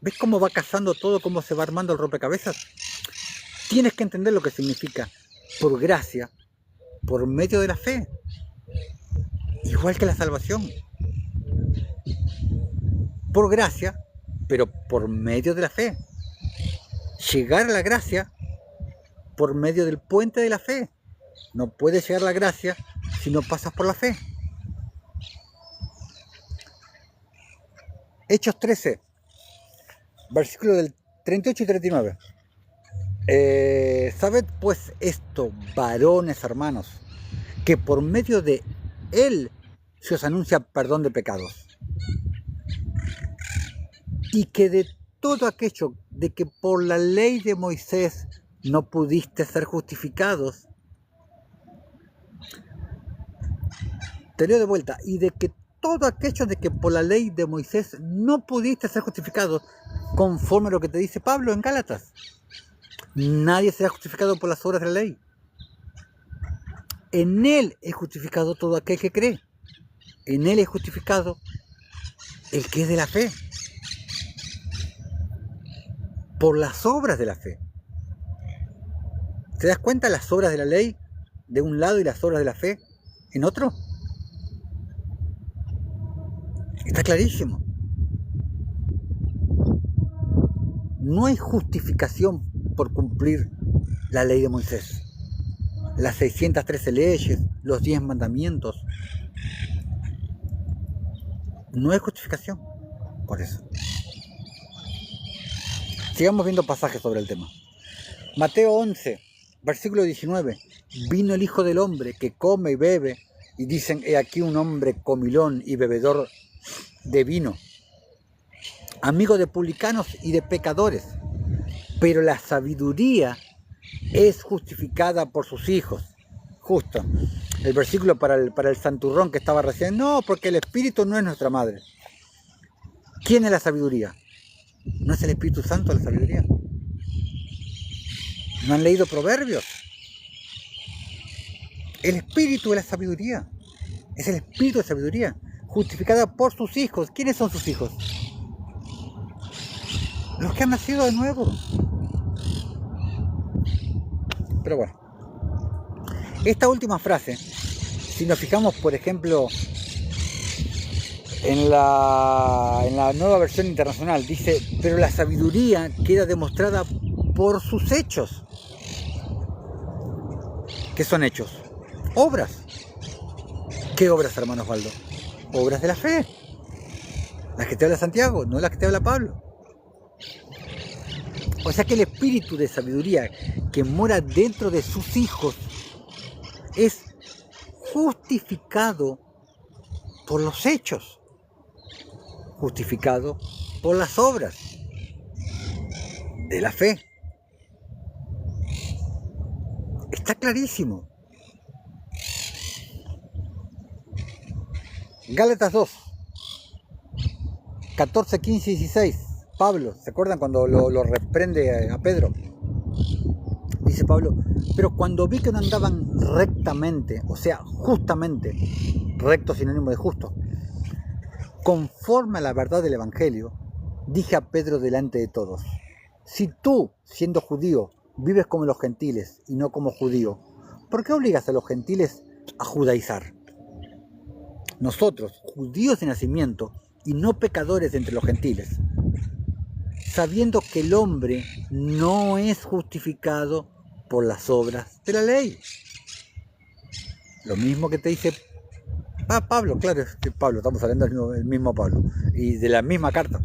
¿Ves cómo va casando todo, cómo se va armando el rompecabezas? Tienes que entender lo que significa por gracia, por medio de la fe. Igual que la salvación. Por gracia, pero por medio de la fe. Llegar a la gracia por medio del puente de la fe. No puedes llegar a la gracia si no pasas por la fe. Hechos 13, versículos del 38 y 39. Sabed pues esto, varones hermanos, que por medio de Él se os anuncia perdón de pecados, y que de todo aquello de que por la ley de Moisés no pudiste ser justificados, te leo de vuelta, y de que todo aquello de que por la ley de Moisés no pudiste ser justificados, conforme a lo que te dice Pablo en Gálatas. Nadie será justificado por las obras de la ley. En Él es justificado todo aquel que cree. En Él es justificado el que es de la fe. Por las obras de la fe. ¿Te das cuenta las obras de la ley de un lado y las obras de la fe en otro? Está clarísimo. No hay justificación por cumplir la ley de Moisés. Las 613 leyes, los 10 mandamientos. No hay justificación por eso. Sigamos viendo pasajes sobre el tema. Mateo 11, versículo 19. Vino el Hijo del Hombre que come y bebe, y dicen, he aquí un hombre comilón y bebedor de vino, amigo de publicanos y de pecadores, pero la sabiduría es justificada por sus hijos. Justo, el versículo para el santurrón que estaba recién, no, porque el Espíritu no es nuestra madre. ¿Quién es la sabiduría? ¿No es el Espíritu Santo la sabiduría? ¿No han leído Proverbios? El Espíritu de la sabiduría. Es el Espíritu de sabiduría, justificada por sus hijos. ¿Quiénes son sus hijos? Los que han nacido de nuevo. Pero bueno, esta última frase, si nos fijamos, por ejemplo, en la nueva versión internacional, dice, pero la sabiduría queda demostrada por sus hechos. ¿Qué son hechos? Obras. ¿Qué obras, hermano Osvaldo? Obras de la fe. Las que te habla Santiago, no las que te habla Pablo. O sea que el espíritu de sabiduría que mora dentro de sus hijos es justificado por los hechos, justificado por las obras de la fe. Está clarísimo. Gálatas 2, 14, 15 y 16. Pablo, ¿se acuerdan cuando lo reprende a Pedro? Dice Pablo, pero cuando vi que no andaban rectamente, o sea, justamente, recto sinónimo de justo, conforme a la verdad del Evangelio, dije a Pedro delante de todos, si tú, siendo judío, vives como los gentiles y no como judío, ¿por qué obligas a los gentiles a judaizar? Nosotros, judíos de nacimiento y no pecadores entre los gentiles, sabiendo que el hombre no es justificado por las obras de la ley. Lo mismo que te dice Pablo, claro, es que Pablo, estamos hablando del mismo Pablo, y de la misma carta.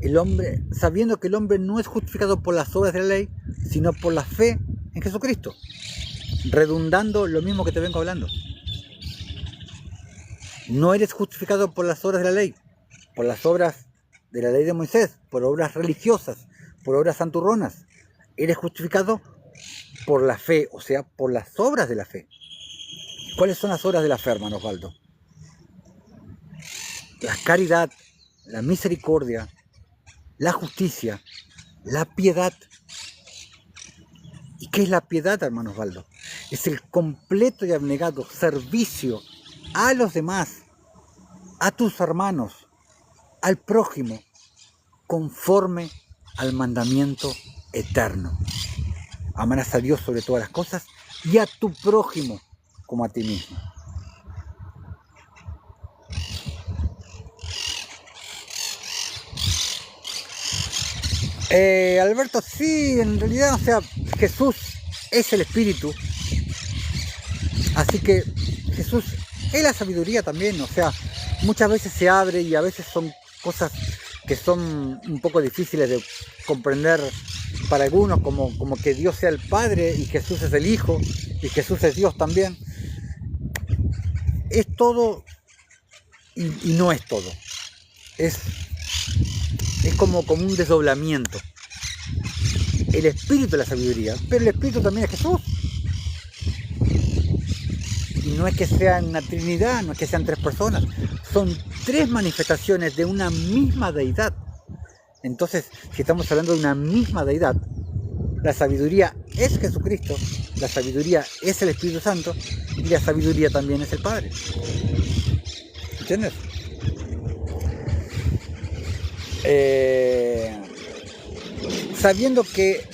El hombre, sabiendo que el hombre no es justificado por las obras de la ley, sino por la fe en Jesucristo. Redundando lo mismo que te vengo hablando. No eres justificado por las obras de la ley, por las obras de la ley de Moisés, por obras religiosas, por obras santurronas. Eres justificado por la fe, o sea, por las obras de la fe. ¿Cuáles son las obras de la fe, hermano Osvaldo? La caridad, la misericordia, la justicia, la piedad. ¿Y qué es la piedad, hermano Osvaldo? Es el completo y abnegado servicio a los demás, a tus hermanos, al prójimo, conforme al mandamiento eterno. Amarás a Dios sobre todas las cosas y a tu prójimo como a ti mismo. Alberto, sí, en realidad, o sea, Jesús es el Espíritu, así que Jesús es la sabiduría también, o sea, muchas veces se abre y a veces son cosas que son un poco difíciles de comprender para algunos, como que Dios sea el Padre y Jesús es el Hijo y Jesús es Dios también. Es todo y no es todo. Es como un desdoblamiento. El espíritu de la sabiduría, pero el espíritu también es Jesús. Y no es que sean una trinidad, no es que sean tres personas. Son tres manifestaciones de una misma deidad. Entonces, si estamos hablando de una misma deidad, la sabiduría es Jesucristo, la sabiduría es el Espíritu Santo y la sabiduría también es el Padre. ¿Entiendes? Sabiendo que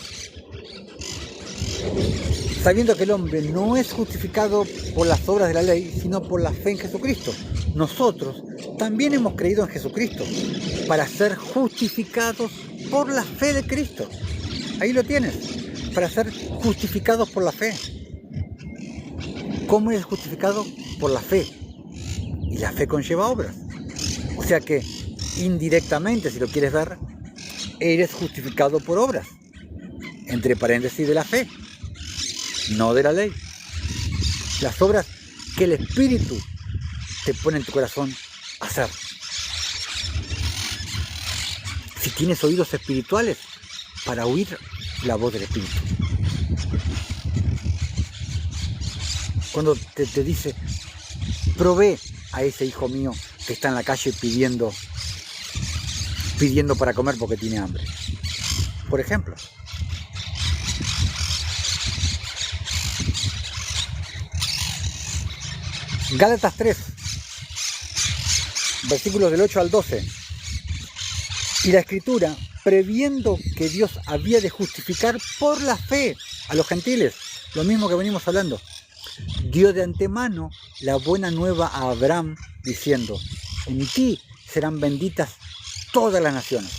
el hombre no es justificado por las obras de la ley, sino por la fe en Jesucristo. Nosotros también hemos creído en Jesucristo para ser justificados por la fe de Cristo. Ahí lo tienes, para ser justificados por la fe. ¿Cómo eres justificado? Por la fe. Y la fe conlleva obras. O sea que, indirectamente, si lo quieres ver, eres justificado por obras. Entre paréntesis, de la fe, no de la ley. Las obras que el Espíritu te pone en tu corazón a hacer. Si tienes oídos espirituales, para oír la voz del Espíritu. Cuando te dice, provee a ese hijo mío que está en la calle pidiendo para comer porque tiene hambre. Por ejemplo. Gálatas 3, versículos del 8 al 12. Y la Escritura, previendo que Dios había de justificar por la fe a los gentiles, lo mismo que venimos hablando, dio de antemano la buena nueva a Abraham, diciendo, en ti serán benditas todas las naciones.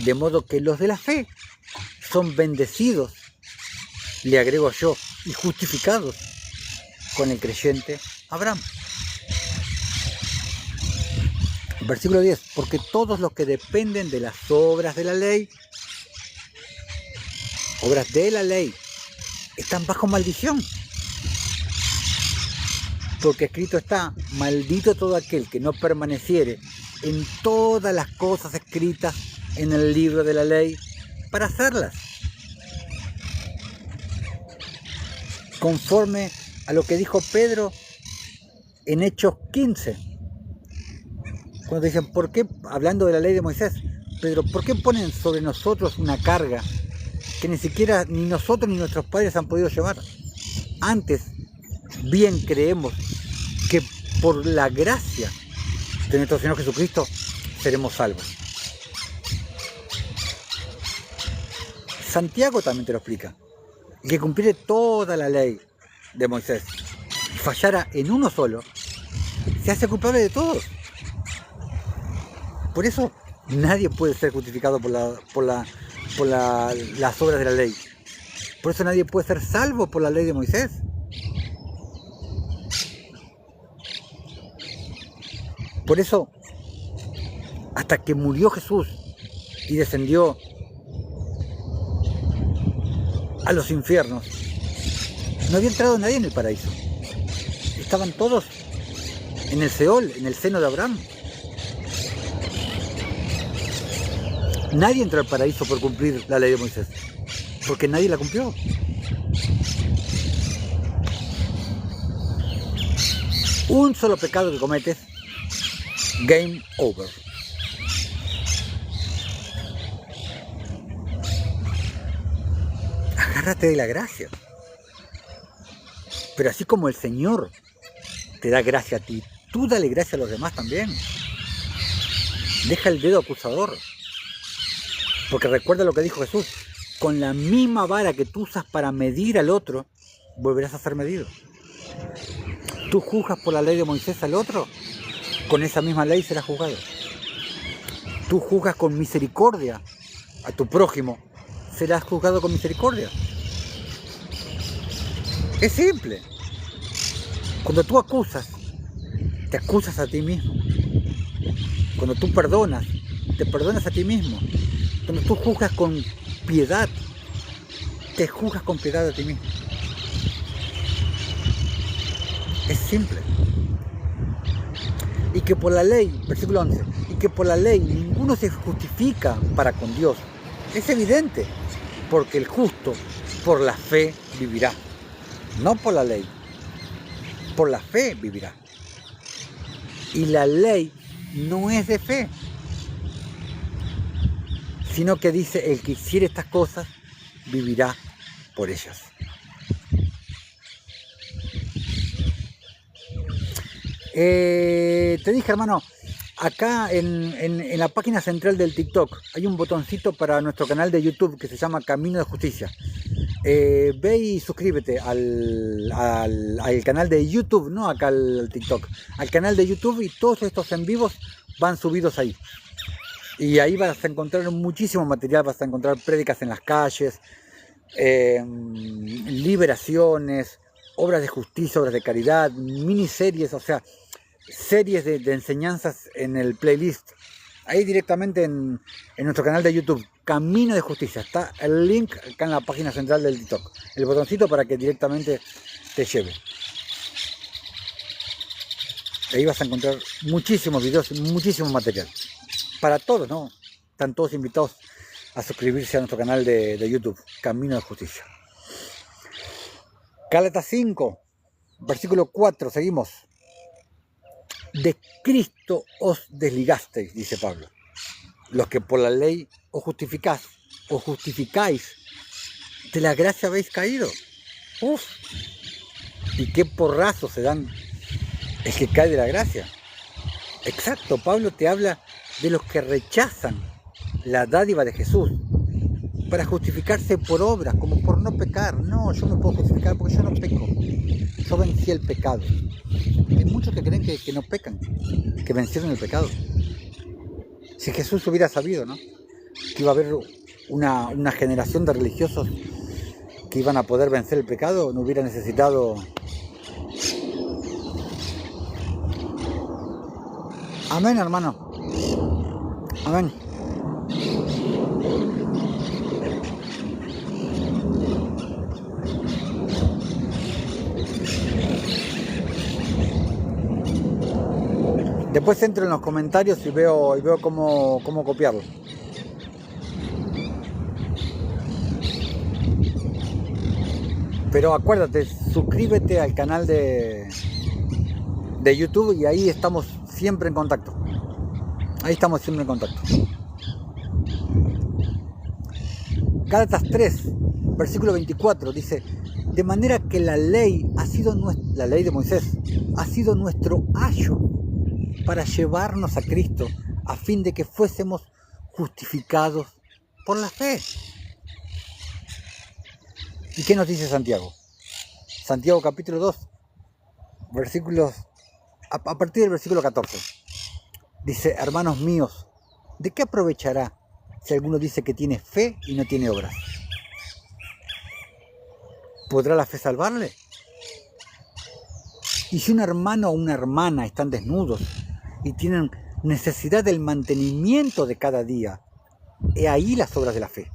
De modo que los de la fe son bendecidos, le agrego yo, y justificados con el creyente Abraham. Versículo 10, porque todos los que dependen de las obras de la ley, están bajo maldición. Porque escrito está, maldito todo aquel que no permaneciere en todas las cosas escritas en el libro de la ley para hacerlas. Conforme a lo que dijo Pedro en Hechos 15. Cuando dicen, ¿por qué, hablando de la ley de Moisés, Pedro, ¿por qué ponen sobre nosotros una carga que ni siquiera ni nosotros ni nuestros padres han podido llevar? Antes, bien creemos que por la gracia de nuestro Señor Jesucristo seremos salvos. Santiago también te lo explica. El que cumpliere toda la ley de Moisés y fallara en uno solo, se hace culpable de todos. Por eso nadie puede ser justificado por las obras de la ley. Por eso nadie puede ser salvo por la ley de Moisés. Por eso, hasta que murió Jesús y descendió a los infiernos, no había entrado nadie en el paraíso. Estaban todos en el Seol, en el seno de Abraham. Nadie entró al paraíso por cumplir la ley de Moisés, porque nadie la cumplió. Un solo pecado que cometes, game over. Agárrate de la gracia. Pero así como el Señor te da gracia a ti, tú dale gracia a los demás también. Deja el dedo acusador. Porque recuerda lo que dijo Jesús, con la misma vara que tú usas para medir al otro, volverás a ser medido. Tú juzgas por la ley de Moisés al otro, con esa misma ley serás juzgado. Tú juzgas con misericordia a tu prójimo, serás juzgado con misericordia. Es simple. Cuando tú acusas, te acusas a ti mismo. Cuando tú perdonas, te perdonas a ti mismo. Cuando tú juzgas con piedad, te juzgas con piedad a ti mismo. Es simple. Y que por la ley, versículo 11, y que por la ley ninguno se justifica para con Dios. Es evidente, porque el justo por la fe vivirá. No por la ley, por la fe vivirá. Y la ley no es de fe, sino que dice, el que hiciere estas cosas, vivirá por ellas. Te dije, hermano, acá en la página central del TikTok hay un botoncito para nuestro canal de YouTube que se llama Camino de Justicia. Ve y suscríbete al canal de YouTube, no acá al TikTok, al canal de YouTube, y todos estos en vivos van subidos ahí. Y ahí vas a encontrar muchísimo material, vas a encontrar prédicas en las calles, liberaciones, obras de justicia, obras de caridad, miniseries, o sea, series de enseñanzas en el playlist. Ahí directamente en nuestro canal de YouTube, Camino de Justicia, está el link acá en la página central del TikTok, el botoncito para que directamente te lleve. Ahí vas a encontrar muchísimos videos, muchísimo material. Para todos, ¿no? Están todos invitados a suscribirse a nuestro canal de YouTube, Camino de Justicia. Gálatas 5, versículo 4, seguimos. De Cristo os desligasteis, dice Pablo, los que por la ley os justificáis, de la gracia habéis caído. Uf, y qué porrazo se dan el que cae de la gracia. Exacto, Pablo te habla de los que rechazan la dádiva de Jesús para justificarse por obras, como por no pecar. No, yo me puedo justificar porque yo no peco, yo vencí el pecado. Hay muchos que creen que no pecan, que vencieron el pecado. Si Jesús hubiera sabido, ¿no?, que iba a haber una generación de religiosos que iban a poder vencer el pecado, no hubiera necesitado... Amén, hermano. Amén. Después entro en los comentarios y veo cómo copiarlo. Pero acuérdate, suscríbete al canal de YouTube y ahí estamos siempre en contacto. Ahí estamos siempre en contacto. Gálatas 3, versículo 24, dice: de manera que la ley la ley de Moisés ha sido nuestro ayo para llevarnos a Cristo, a fin de que fuésemos justificados por la fe. ¿Y qué nos dice Santiago? Santiago capítulo 2, versículos, a partir del versículo 14. Dice: hermanos míos, ¿de qué aprovechará si alguno dice que tiene fe y no tiene obras? ¿Podrá la fe salvarle? Y si un hermano o una hermana están desnudos y tienen necesidad del mantenimiento de cada día, he ahí las obras de la fe.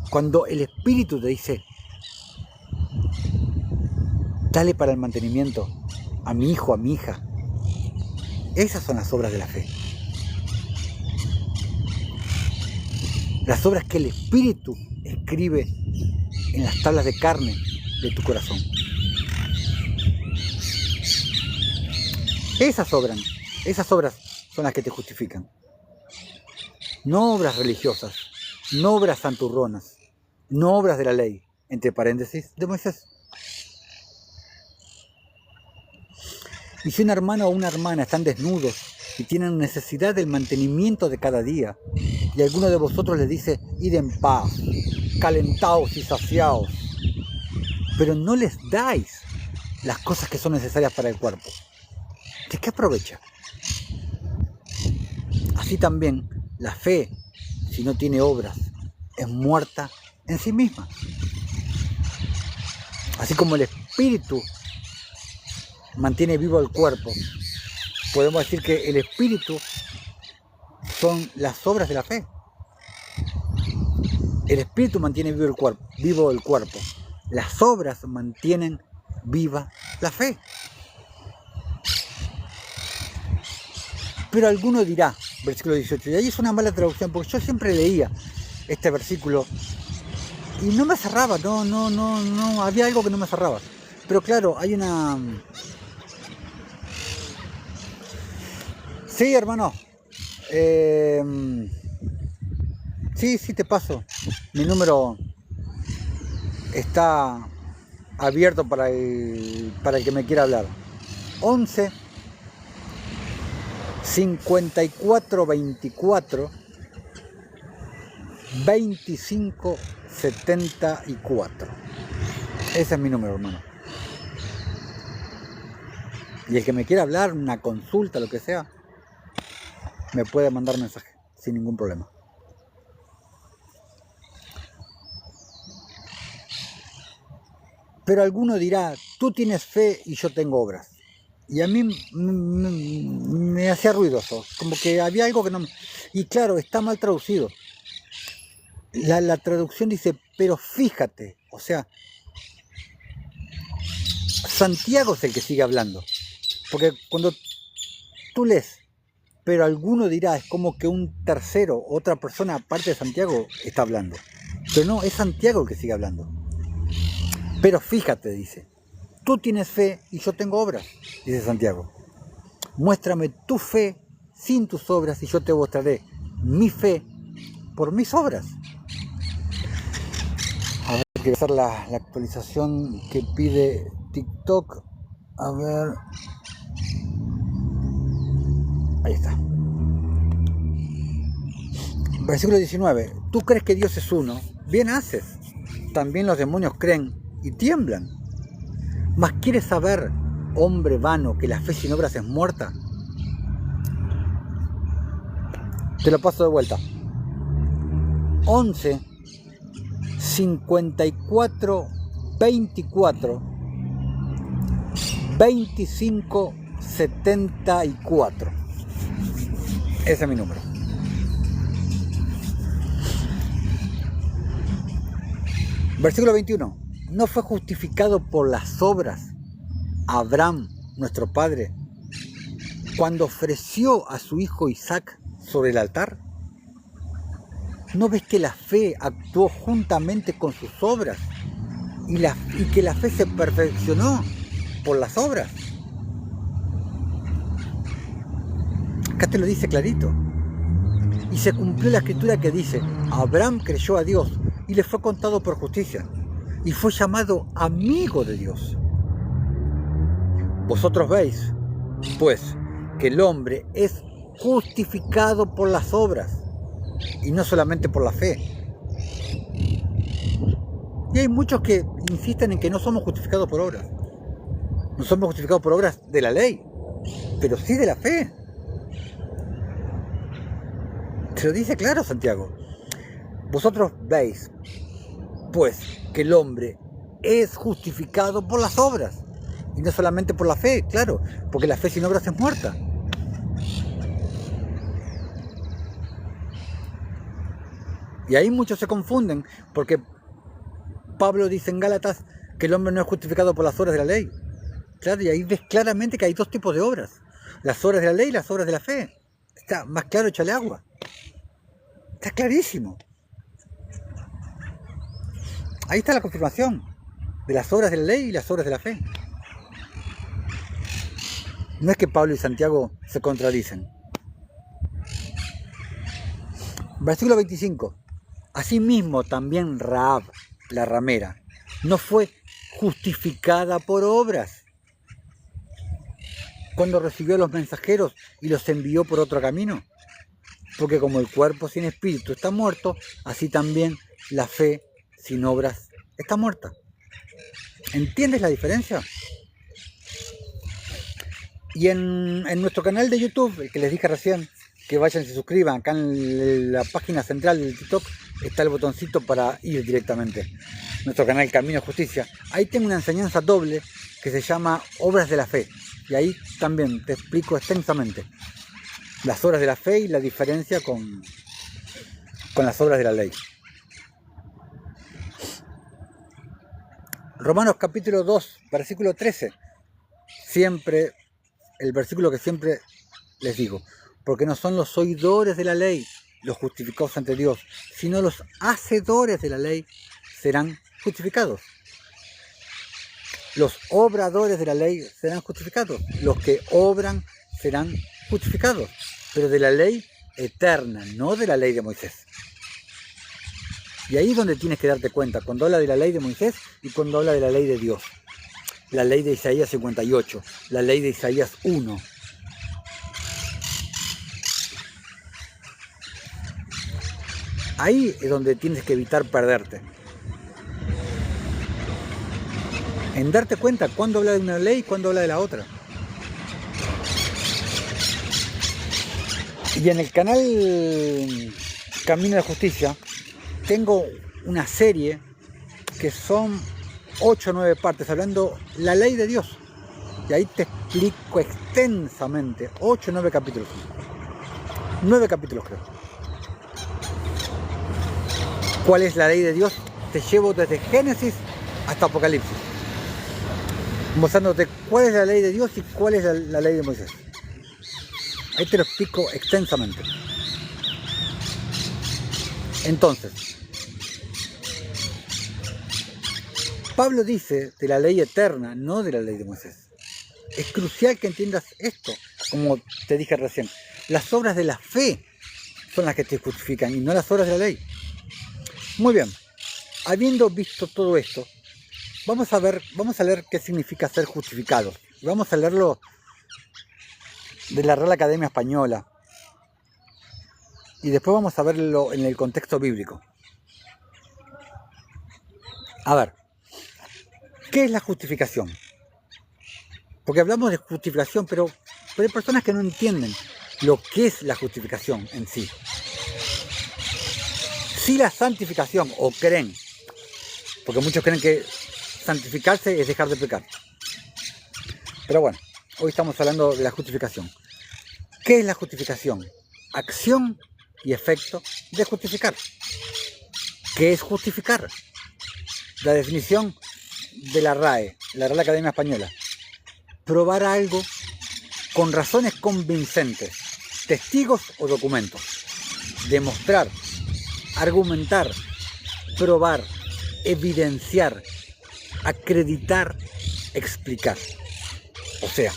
Cuando el Espíritu te dice: dale para el mantenimiento a mi hijo, a mi hija, esas son las obras de la fe. Las obras que el Espíritu escribe en las tablas de carne de tu corazón. Esas obras son las que te justifican. No obras religiosas, no obras santurronas, no obras de la ley, entre paréntesis, de Moisés. Y si un hermano o una hermana están desnudos y tienen necesidad del mantenimiento de cada día, y alguno de vosotros les dice: id en paz, calentaos y saciaos, pero no les dais las cosas que son necesarias para el cuerpo, ¿de qué aprovecha? Así también la fe, si no tiene obras, es muerta en sí misma. Así como el Espíritu mantiene vivo el cuerpo, podemos decir que el Espíritu son las obras de la fe. El Espíritu mantiene vivo el cuerpo. Las obras mantienen viva la fe. Pero alguno dirá, versículo 18, y ahí es una mala traducción, porque yo siempre leía este versículo y no me cerraba, no, había algo que no me cerraba. Pero claro, Sí, hermano. Sí, te paso. Mi número está abierto para el que me quiera hablar. 11 54 24 25 74. Ese es mi número, hermano. Y el que me quiera hablar, una consulta, lo que sea, me puede mandar mensaje sin ningún problema. Pero alguno dirá, tú tienes fe y yo tengo obras. Y a mí me hacía ruidoso, como que había algo que no... Y claro, está mal traducido. La traducción dice, pero fíjate, o sea, Santiago es el que sigue hablando. Porque cuando tú lees, pero alguno dirá, es como que un tercero, otra persona aparte de Santiago está hablando. Pero no, es Santiago el que sigue hablando. Pero fíjate, dice, tú tienes fe y yo tengo obras, dice Santiago. Muéstrame tu fe sin tus obras y yo te mostraré mi fe por mis obras. A ver, quiero hacer la actualización que pide TikTok. A ver. Ahí está. Versículo 19. Tú crees que Dios es uno. Bien haces. También los demonios creen y tiemblan. Mas ¿quieres saber, hombre vano, que la fe sin obras es muerta? Te lo paso de vuelta. 11 54 24 25 74. Ese es mi número. Versículo 21. ¿No fue justificado por las obras Abraham, nuestro padre, cuando ofreció a su hijo Isaac sobre el altar? ¿No ves que la fe actuó juntamente con sus obras y que la fe se perfeccionó por las obras? Acá te lo dice clarito. Y se cumplió la escritura que dice, Abraham creyó a Dios y le fue contado por justicia y fue llamado amigo de Dios. Vosotros veis, pues, que el hombre es justificado por las obras y no solamente por la fe. Y hay muchos que insisten en que no somos justificados por obras. No somos justificados por obras de la ley, pero sí de la fe. Te lo dice claro Santiago. Vosotros veis, pues, que el hombre es justificado por las obras y no solamente por la fe, claro, porque la fe sin obras es muerta. Y ahí muchos se confunden, porque Pablo dice en Gálatas que el hombre no es justificado por las obras de la ley. Claro, y ahí ves claramente que hay dos tipos de obras. Las obras de la ley y las obras de la fe. Está más claro, échale agua. Está clarísimo. Ahí está la confirmación de las obras de la ley y las obras de la fe. No es que Pablo y Santiago se contradicen. Versículo 25. Asimismo también Rahab, la ramera, no fue justificada por obras cuando recibió a los mensajeros y los envió por otro camino. Porque como el cuerpo sin espíritu está muerto, así también la fe sin obras está muerta. ¿Entiendes la diferencia? Y en nuestro canal de YouTube, el que les dije recién, que vayan y se suscriban, acá en la página central del TikTok está el botoncito para ir directamente. Nuestro canal Camino de Justicia. Ahí tengo una enseñanza doble que se llama Obras de la Fe. Y ahí también te explico extensamente las obras de la fe y la diferencia con las obras de la ley. Romanos capítulo 2, versículo 13. Siempre, el versículo que siempre les digo. Porque no son los oidores de la ley los justificados ante Dios, sino los hacedores de la ley serán justificados. Los obradores de la ley serán justificados. Los que obran serán justificados, pero de la ley eterna, no de la ley de Moisés. Y ahí es donde tienes que darte cuenta, cuando habla de la ley de Moisés y cuando habla de la ley de Dios. La ley de Isaías 58, la ley de Isaías 1. Ahí es donde tienes que evitar perderte. En darte cuenta cuándo habla de una ley y cuándo habla de la otra. Y en el canal Camino de Justicia tengo una serie que son 8 o 9 partes hablando la ley de Dios. Y ahí te explico extensamente, 8 o 9 capítulos. 9 capítulos creo. ¿Cuál es la ley de Dios? Te llevo desde Génesis hasta Apocalipsis, mostrándote cuál es la ley de Dios y cuál es la ley de Moisés. Ahí te lo explico extensamente. Entonces, Pablo dice de la ley eterna, no de la ley de Moisés. Es crucial que entiendas esto, como te dije recién. Las obras de la fe son las que te justifican y no las obras de la ley. Muy bien, habiendo visto todo esto, vamos a leer qué significa ser justificados. Vamos a leerlo de la Real Academia Española. Y después vamos a verlo en el contexto bíblico. A ver, ¿qué es la justificación? Porque hablamos de justificación, pero hay personas que no entienden lo que es la justificación en sí. Sí, la santificación, o creen, porque muchos creen que santificarse es dejar de pecar. Pero bueno, hoy estamos hablando de la justificación. ¿Qué es la justificación? Acción y efecto de justificar. ¿Qué es justificar? La definición de la RAE, la Real Academia Española. Probar algo con razones convincentes, testigos o documentos. Demostrar, argumentar, probar, evidenciar, acreditar, explicar. O sea,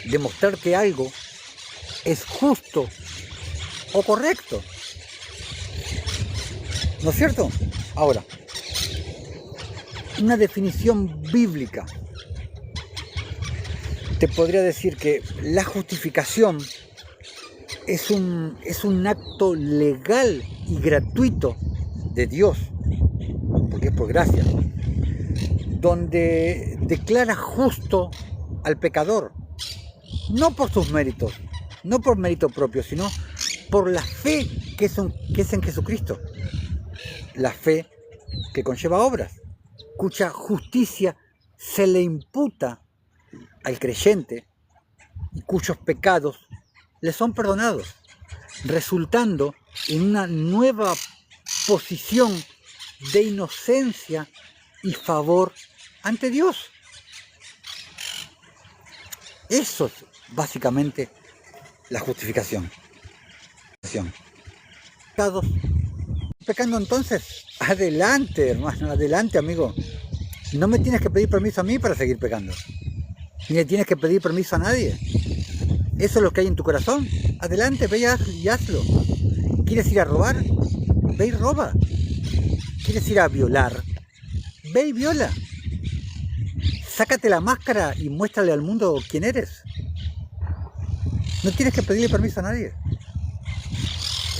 demostrar que algo es justo o correcto. ¿No es cierto? Ahora, una definición bíblica te podría decir que la justificación es un acto legal y gratuito de Dios, porque es por gracia, donde declara justo al pecador, no por sus méritos, no por mérito propio, sino por la fe que es en Jesucristo, la fe que conlleva obras, cuya justicia se le imputa al creyente y cuyos pecados le son perdonados, resultando en una nueva posición de inocencia y favor ante Dios. Eso es básicamente la justificación. Pecados. Pecando entonces, adelante hermano, adelante amigo. No me tienes que pedir permiso a mí para seguir pecando. Ni le tienes que pedir permiso a nadie. Eso es lo que hay en tu corazón. Adelante, ve y hazlo. ¿Quieres ir a robar? Ve y roba. ¿Quieres ir a violar? Ve y viola. Sácate la máscara y muéstrale al mundo quién eres. No tienes que pedirle permiso a nadie.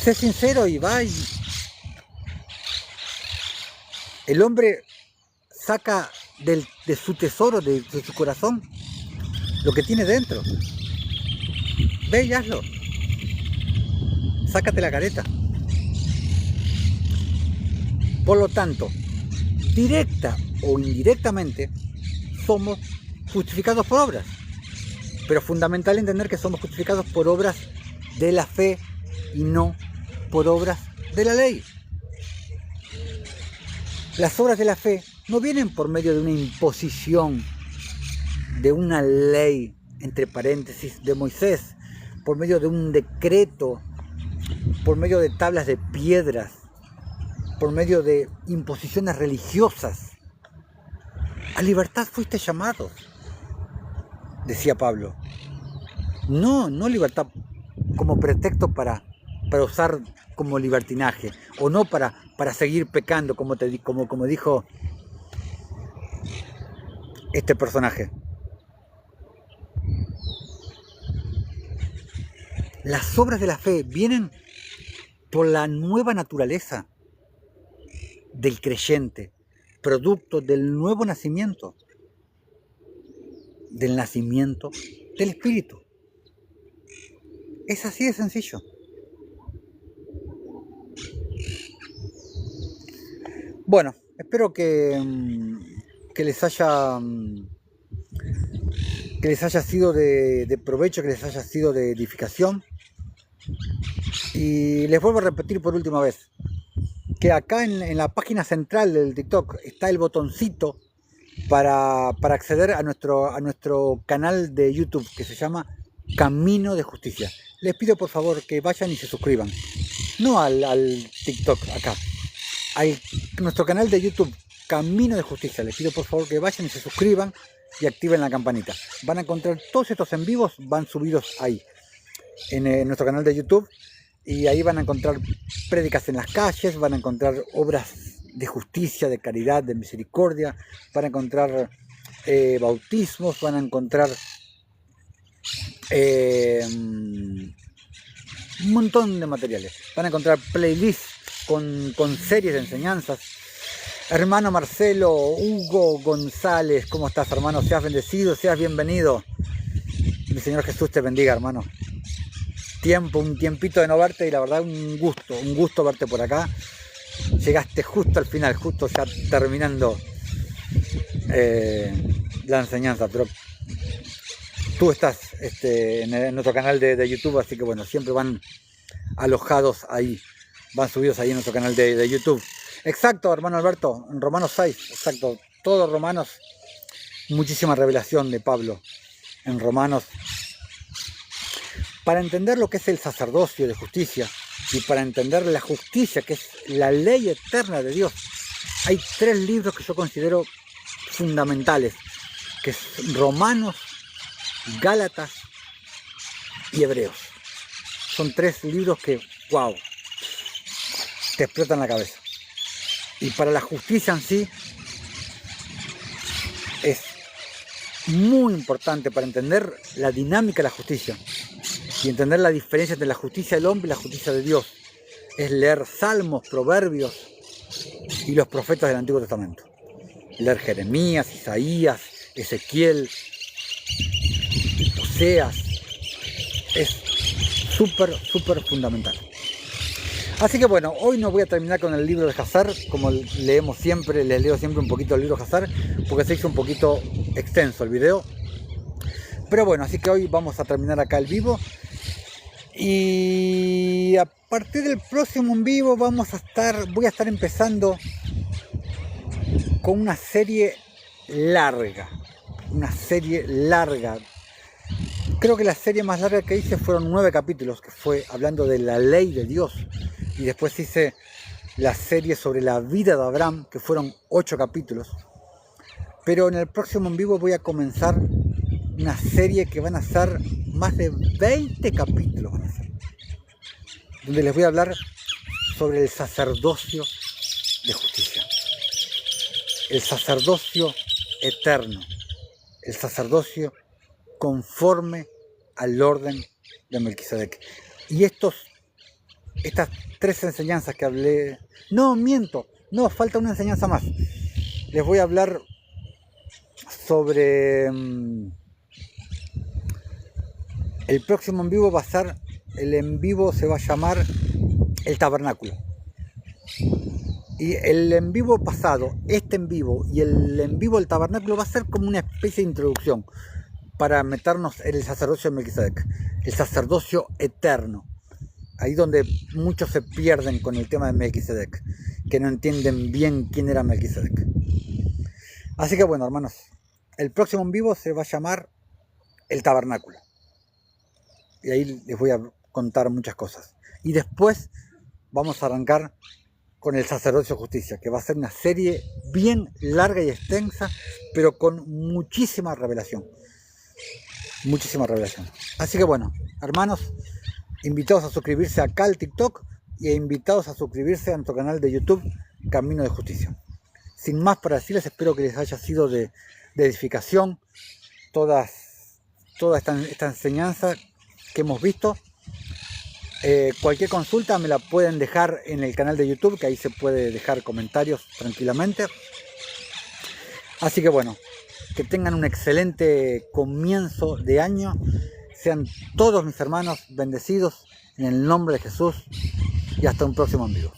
Sé sincero y va y... El hombre saca de su tesoro, de su corazón, lo que tiene dentro. Ve y hazlo. Sácate la careta. Por lo tanto, directa o indirectamente, somos justificados por obras. Pero fundamental entender que somos justificados por obras de la fe y no por obras de la ley. Las obras de la fe no vienen por medio de una imposición, de una ley, entre paréntesis, de Moisés, por medio de un decreto, por medio de tablas de piedras, por medio de imposiciones religiosas. A libertad fuiste llamados, decía Pablo. No libertad como pretexto para usar como libertinaje, o no para seguir pecando, como dijo este personaje. Las obras de la fe vienen por la nueva naturaleza del creyente, producto del nuevo nacimiento, del nacimiento del Espíritu. Es así de sencillo. Bueno, espero que les haya sido de provecho, que les haya sido de edificación. Y les vuelvo a repetir por última vez que acá en la página central del TikTok está el botoncito para acceder a nuestro canal de YouTube, que se llama Camino de Justicia. Les pido por favor que vayan y se suscriban. No al TikTok acá, a nuestro canal de YouTube Camino de Justicia. Les pido por favor que vayan y se suscriban y activen la campanita. Van a encontrar todos estos en vivos, van subidos ahí en nuestro canal de YouTube, y ahí van a encontrar prédicas en las calles, van a encontrar obras de justicia, de caridad, de misericordia, van a encontrar bautismos, van a encontrar un montón de materiales, van a encontrar playlists con series de enseñanzas. Hermano Marcelo, Hugo González, ¿cómo estás, hermano? Seas bendecido, seas bienvenido. El Señor Jesús te bendiga, hermano. Un tiempito de no verte, y la verdad un gusto verte por acá. Llegaste justo al final, justo ya terminando la enseñanza, pero tú estás en nuestro canal de YouTube, así que bueno, siempre van alojados ahí, van subidos ahí en nuestro canal de YouTube. Exacto, hermano Alberto, en Romanos 6, exacto, todos Romanos, muchísima revelación de Pablo en Romanos. Para entender lo que es el sacerdocio de justicia y para entender la justicia, que es la ley eterna de Dios, hay 3 libros que yo considero fundamentales, que es Romanos, Gálatas y Hebreos. Son 3 libros que, wow, te explotan la cabeza. Y para la justicia en sí, es muy importante para entender la dinámica de la justicia y entender la diferencia entre la justicia del hombre y la justicia de Dios. Es leer Salmos, Proverbios y los profetas del Antiguo Testamento. Leer Jeremías, Isaías, Ezequiel, Oseas. Es súper fundamental. Así que bueno, hoy no voy a terminar con el libro de Hazar, como leemos siempre, les leo siempre un poquito el libro de Hazar, porque se hizo un poquito extenso el video. Pero bueno, así que hoy vamos a terminar acá el vivo. Y a partir del próximo en vivo voy a estar empezando con una serie larga. Creo que la serie más larga que hice fueron 9 capítulos, que fue hablando de la ley de Dios. Y después hice la serie sobre la vida de Abraham, que fueron 8 capítulos. Pero en el próximo en vivo voy a comenzar una serie que van a ser más de 20 capítulos, donde les voy a hablar sobre el sacerdocio de justicia. El sacerdocio eterno. El sacerdocio conforme al orden de Melquisedec. Y estas 3 enseñanzas que hablé... No, miento. No, falta una enseñanza más. Les voy a hablar sobre... El próximo en vivo va a ser... El en vivo se va a llamar el tabernáculo. Y el en vivo pasado, este en vivo y el en vivo del tabernáculo va a ser como una especie de introducción para meternos en el sacerdocio de Melquisedec, el sacerdocio eterno. Ahí donde muchos se pierden con el tema de Melquisedec, que no entienden bien quién era Melquisedec. Así que bueno, hermanos, el próximo en vivo se va a llamar el tabernáculo. Y ahí les voy a contar muchas cosas. Y después vamos a arrancar con el sacerdocio de justicia, que va a ser una serie bien larga y extensa, pero con muchísima revelación. muchísima revelación. Así que bueno, hermanos, invitados a suscribirse acá al TikTok y invitados a suscribirse a nuestro canal de YouTube, Camino de Justicia. Sin más para decirles, espero que les haya sido de edificación toda esta enseñanza que hemos visto. Cualquier consulta me la pueden dejar en el canal de YouTube, que ahí se puede dejar comentarios tranquilamente. Así que bueno, que tengan un excelente comienzo de año. Sean todos mis hermanos bendecidos en el nombre de Jesús y hasta un próximo en vivo.